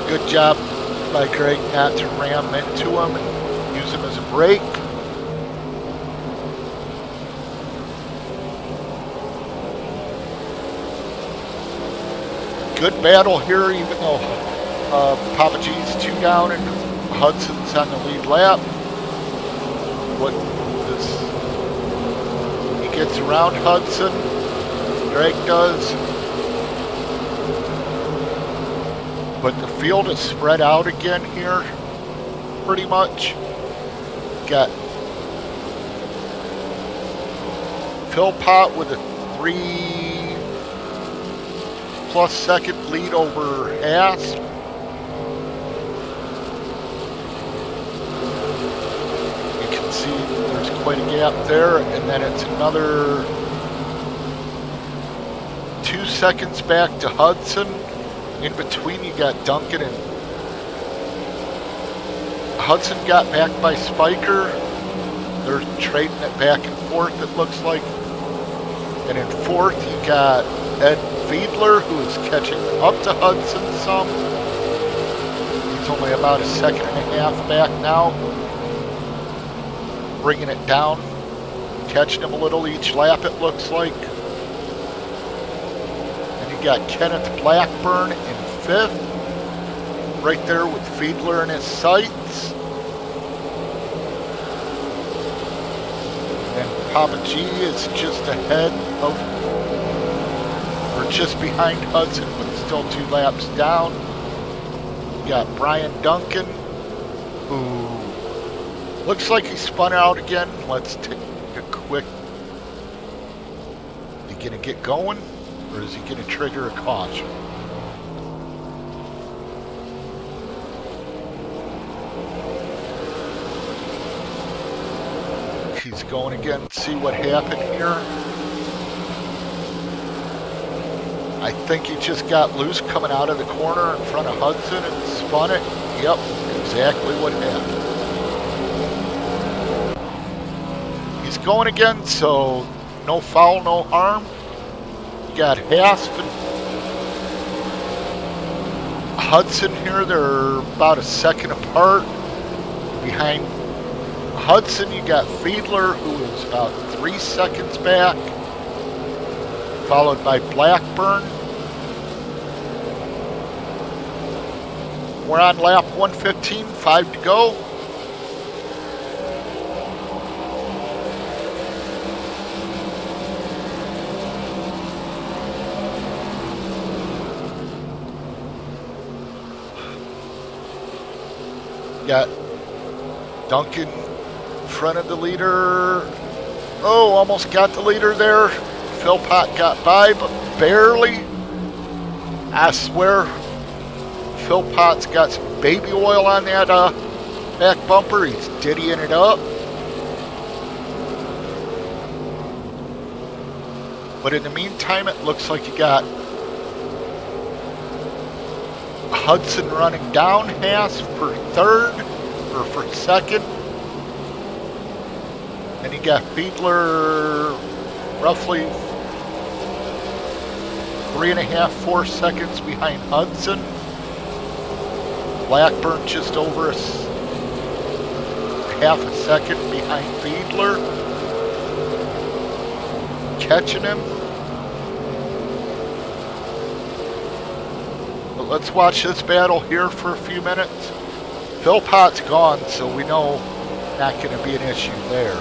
Good job by Greg not to ram into him and use him as a brake. Good battle here, even though Papa G's 2 down and Hudson's on the lead lap. What this gets around Hudson. Drake does. But the field is spread out again here, pretty much. Got Philpott with a 3+ second lead over Haas. You can see there's quite a gap there, and then it's another 2 seconds back to Hudson. In between, you got Duncan and Hudson got back by Spiker. They're trading it back and forth, it looks like. And in fourth, you got Ed Fiedler, who is catching up to Hudson some. He's only about a second and a half back now. Bringing it down, catching him a little each lap, it looks like. You got Kenneth Blackburn in fifth, right there with Fiedler in his sights. And Papa G is just ahead of, or just behind Hudson, but still 2 laps down. You got Brian Duncan, who looks like he spun out again. Let's take a quick, is he gonna get going? Or is he going to trigger a caution? He's going again. See what happened here. I think he just got loose coming out of the corner in front of Hudson and spun it. Yep, exactly what happened. He's going again, so no foul, no harm. Got Hasp and Hudson here. They're about a second apart. Behind Hudson, you got Fiedler, who is about 3 seconds back, followed by Blackburn. We're on lap 115, 5 to go. Got Duncan in front of the leader. Oh, almost got the leader there. Philpott got by, but barely. I swear, Philpott's got some baby oil on that back bumper. He's diddying it up. But in the meantime, it looks like you got Hudson running down Haas for third, or for second. And you got Fiedler roughly 3.5, 4 seconds behind Hudson. Blackburn just over a half a second behind Fiedler. Catching him. Let's watch this battle here for a few minutes. Philpott's gone, so we know not going to be an issue there.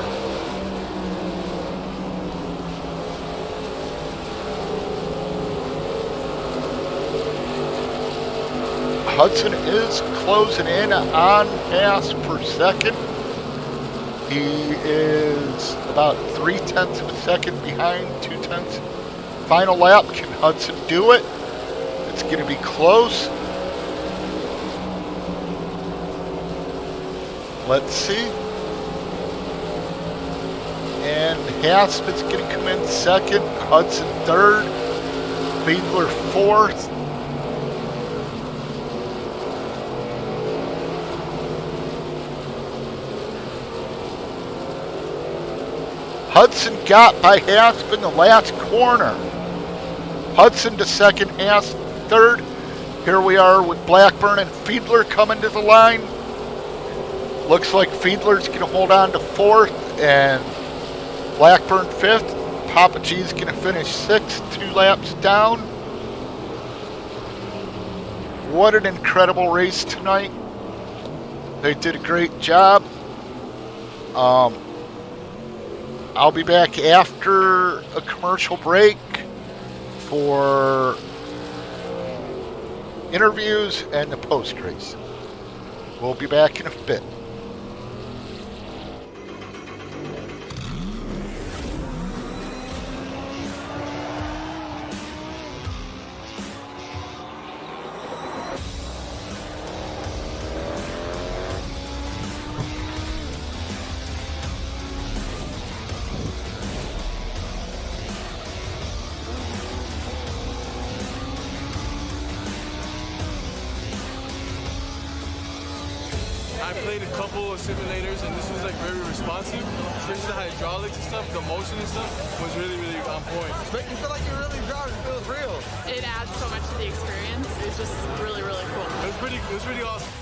Hudson is closing in on Haas for second. He is about 0.3 of a second behind, 0.2. Final lap, can Hudson do it? It's going to be close. Let's see. And Haas is going to come in second, Hudson third, Fiedler fourth. Hudson got by Haas in the last corner. Hudson to second, Haas third. Here we are with Blackburn and Fiedler coming to the line. Looks like Fiedler's going to hold on to fourth and Blackburn fifth. Papa G's going to finish sixth, 2 laps down. What an incredible race tonight. They did a great job. I'll be back after a commercial break for interviews and the post race. We'll be back in a bit. I played a couple of simulators and this was like very responsive, especially the hydraulics and stuff, the motion and stuff was really, really on point. Make you feel like you're really driving. It feels real. It adds so much to the experience. It's just really, really cool. It was pretty awesome.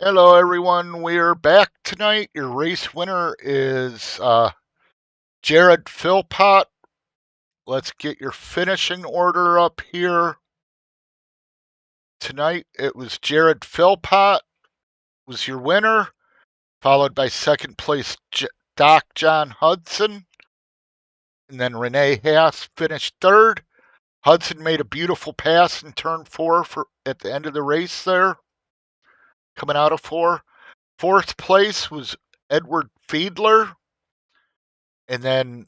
Hello, everyone. We're back tonight. Your race winner is Jared Philpott. Let's get your finishing order up here. Tonight, it was Jared Philpott was your winner, followed by second place Doc John Hudson, and then Renee Haas finished third. Hudson made a beautiful pass in turn 4 at the end of the race there. Coming out of 4. Fourth place was Edward Fiedler. And then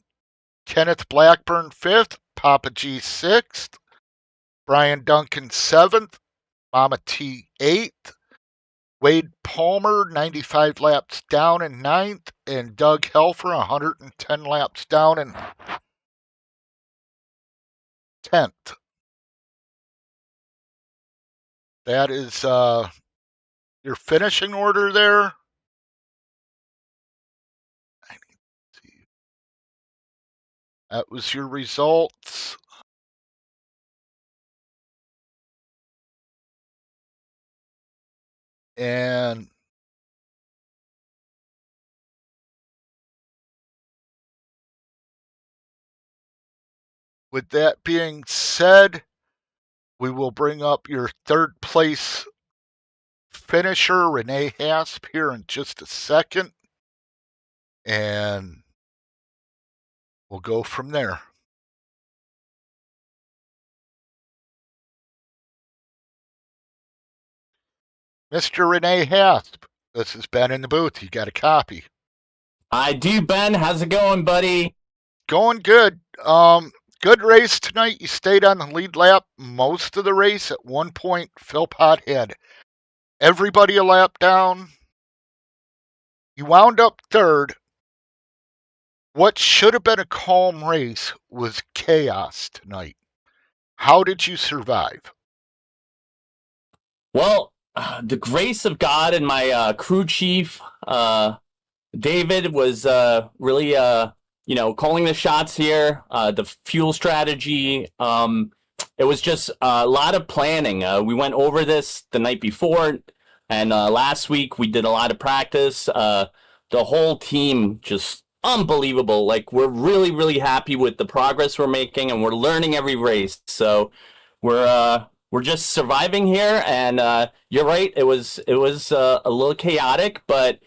Kenneth Blackburn 5th, Papa G 6th, Brian Duncan 7th, Mama T 8th, Wade Palmer 95 laps down in 9th, and Doug Helfer 110 laps down in 10th. That is your finishing order there. That was your results. And with that being said, we will bring up your third place finisher, Renee Hasp, here in just a second. And we'll go from there. Mr. Renee Hasp, this is Ben in the booth. You got a copy. I do, Ben. How's it going, buddy? Going good. Good race tonight. You stayed on the lead lap most of the race. At one point, Philpott had everybody a lap down. You wound up third. What should have been a calm race was chaos tonight. How did you survive? Well, the grace of God and my crew chief, David, was really, calling the shots here. The fuel strategy. It was just a lot of planning. We went over this the night before, and last week we did a lot of practice. The whole team just unbelievable. Like, we're really, really happy with the progress we're making, and we're learning every race. So we're just surviving here, and you're right. It was a little chaotic, but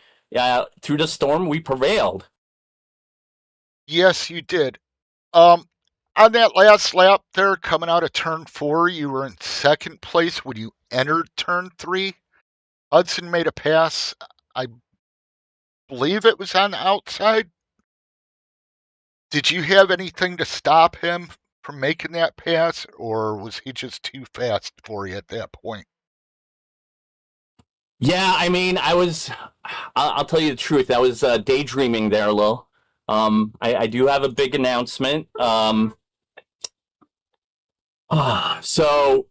through the storm we prevailed. Yes, you did. On that last lap there, coming out of turn 4, you were in second place when you entered turn 3. Hudson made a pass. I believe it was on the outside. Did you have anything to stop him from making that pass, or was he just too fast for you at that point? Yeah, I mean, I'll tell you the truth. I was daydreaming there a little. I do have a big announcement. So,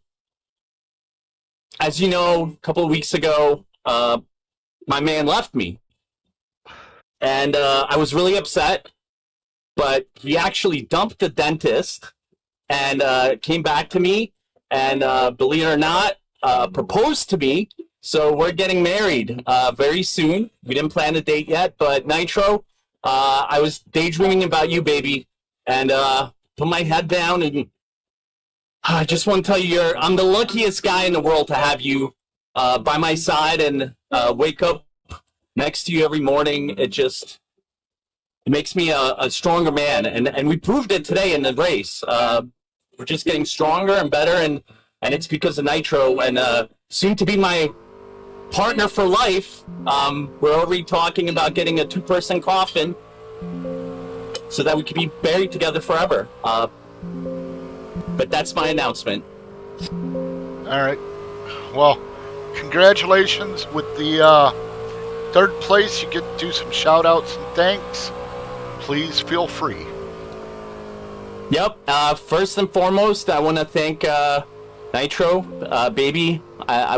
as you know, a couple of weeks ago, my man left me. And I was really upset, but he actually dumped the dentist and came back to me and, believe it or not, proposed to me. So we're getting married very soon. We didn't plan a date yet, but Nitro, I was daydreaming about you, baby, and put my head down, and I just want to tell you, I'm the luckiest guy in the world to have you by my side and wake up next to you every morning. It makes me a stronger man, and we proved it today in the race. We're just getting stronger and better, and it's because of Nitro, and soon to be my partner for life. We're already talking about getting a 2-person coffin so that we can be buried together forever. But that's my announcement. All right. Well, congratulations with the third place. You get to do some shout outs and thanks. Please feel free. Yep. First and foremost, I want to thank Nitro, baby.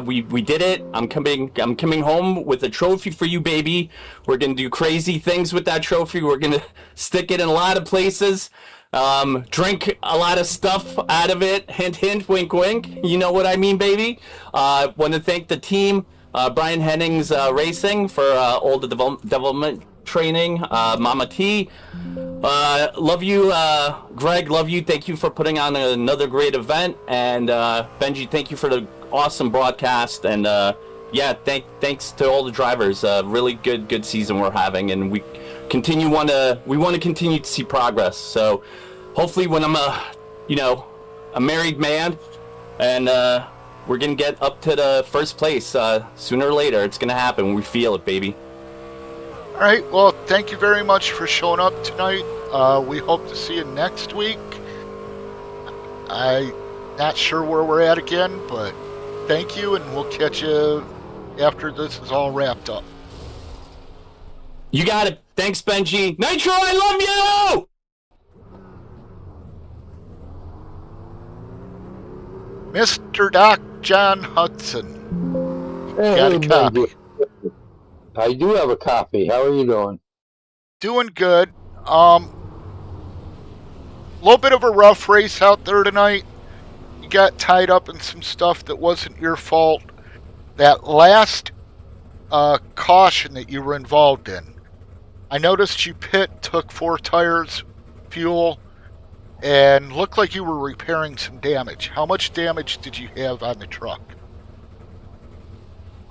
We did it. I'm coming home with a trophy for you, baby. We're gonna do crazy things with that trophy. We're gonna stick it in a lot of places. Drink a lot of stuff out of it. Hint, hint, wink, wink. You know what I mean, baby. Want to thank the team, Brian Hennings Racing, for all the development training. Mama T, love you. Greg, love you. Thank you for putting on another great event. And Benji, thank you for the awesome broadcast. And thanks to all the drivers. Really good season we're having, and we want to continue to see progress. So hopefully, when I'm a married man, and we're gonna get up to the first place sooner or later. It's gonna happen. We feel it, baby. All right. Well, thank you very much for showing up tonight. We hope to see you next week. I'm not sure where we're at again, but thank you, and we'll catch you after this is all wrapped up. You got it. Thanks, Benji. Nitro, I love you! Mr. Doc John Hudson. Hey, Got a copy. I do have a copy. How are you doing? Doing good. Little bit of a rough race out there tonight. You got tied up in some stuff that wasn't your fault. That last caution that you were involved in, I noticed you took 4 tires, fuel, and looked like you were repairing some damage. How much damage did you have on the truck?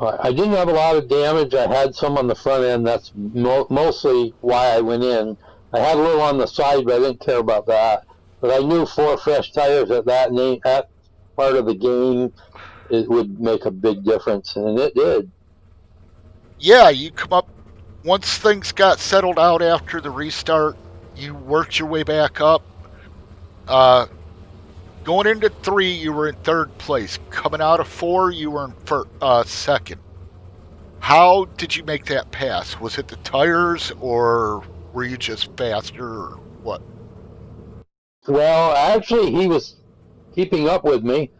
I didn't have a lot of damage. I had some on the front end. That's mostly why I went in. I had a little on the side, but I didn't care about that. But I knew 4 fresh tires at that part of the game, it would make a big difference, and it did. Yeah, you come up, once things got settled out after the restart, you worked your way back up. Going into 3, you were in 3rd place. Coming out of 4, you were in 2nd. How did you make that pass? Was it the tires, or were you just faster, or what? Well, actually, he was keeping up with me,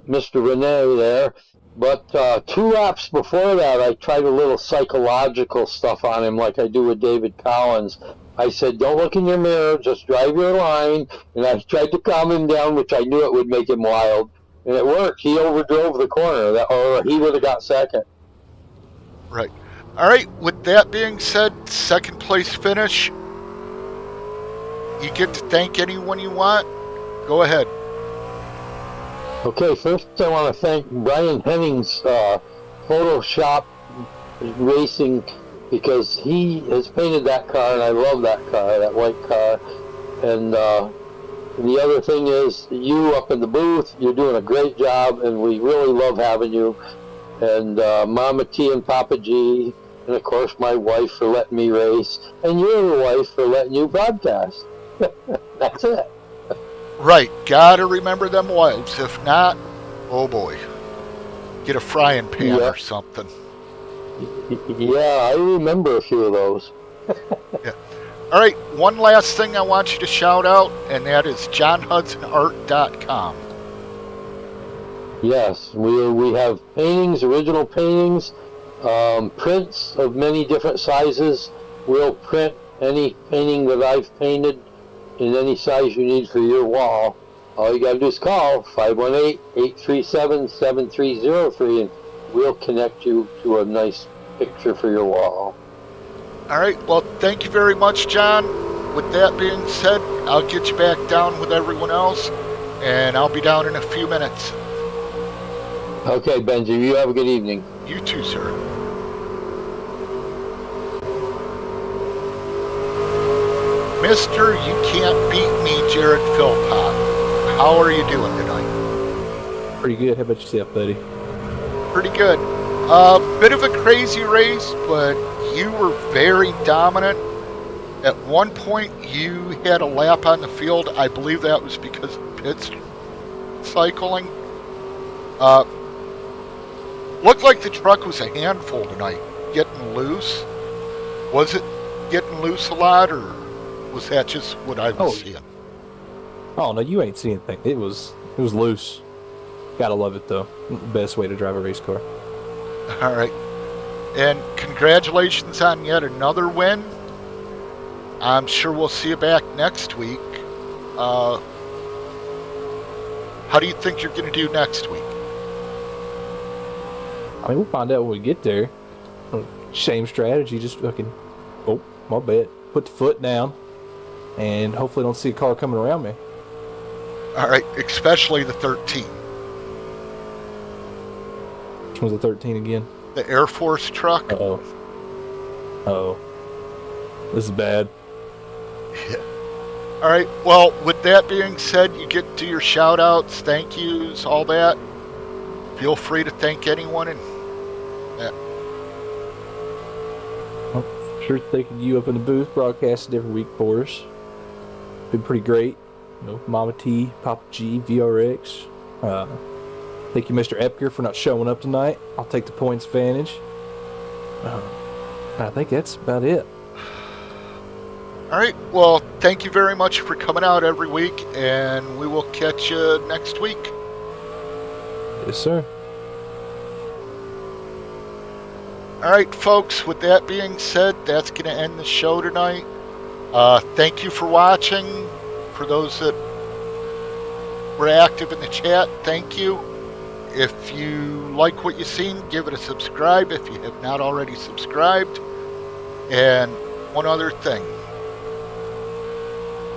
Mr. Renee there. But 2 laps before that, I tried a little psychological stuff on him like I do with David Collins. I said, don't look in your mirror, just drive your line. And I tried to calm him down, which I knew it would make him wild. And it worked. He overdrove the corner, or he would have got 2nd. Right. All right, with that being said, 2nd place finish. You get to thank anyone you want. Go ahead. Okay, first I want to thank Brian Hennings, Photoshop Racing, because he has painted that car, and I love that car, that white car. And the other thing is, you up in the booth, you're doing a great job, and we really love having you. And Mama T and Papa G, and of course my wife for letting me race, and your wife for letting you broadcast. That's it. Right, gotta remember them wives. If not, oh boy, get a frying pan or something. Yeah, I remember a few of those. Yeah. All right, one last thing I want you to shout out, and that is JohnHudsonArt.com. Yes, we have paintings, original paintings, prints of many different sizes. We'll print any painting that I've painted in any size you need for your wall. All you got to do is call 518-837-7303, and we'll connect you to a nice picture for your wall. All right, well, thank you very much, John. With that being said, I'll get you back down with everyone else, and I'll be down in a few minutes. Okay, Benji, you have a good evening. You too, sir. Mr. You Can't Beat Me, Jared Philpott. How are you doing tonight? Pretty good. How about yourself, buddy? Pretty good. Bit of a crazy race, but you were very dominant. At one point, you had a lap on the field. I believe that was because of pit cycling. Looked like the truck was a handful tonight, getting loose. Was it getting loose a lot, or was that just what I was seeing? Oh no, you ain't seeing anything. It was loose. Gotta love it though. Best way to drive a race car. All right, and congratulations on yet another win. I'm sure we'll see you back next week. How do you think you're going to do next week? I mean, we'll find out when we get there. Same strategy, just fucking, oh, my bad. Put the foot down, and hopefully don't see a car coming around me. All right, especially the 13. Which one's the 13 again? The Air Force truck. Uh-oh. Uh-oh. This is bad. Yeah. All right, well, with that being said, you get to your shout-outs, thank yous, all that. Feel free to thank anyone, and Well, sure thanking you up in the booth, broadcasting every week for us. Been pretty great. You know, Mama T, Papa G, VRX. Thank you, Mr. Epker, for not showing up tonight. I'll take the points advantage. I think that's about it. all right, well, thank you very much for coming out every week, and we will catch you next week. Yes, sir. All right, folks, with that being said, that's going to end the show tonight. Thank you for watching. For those that were active in the chat, thank you. If you like what you've seen, give it a subscribe if you have not already subscribed. And one other thing.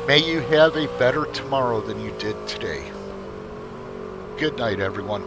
May you have a better tomorrow than you did today. Good night, everyone.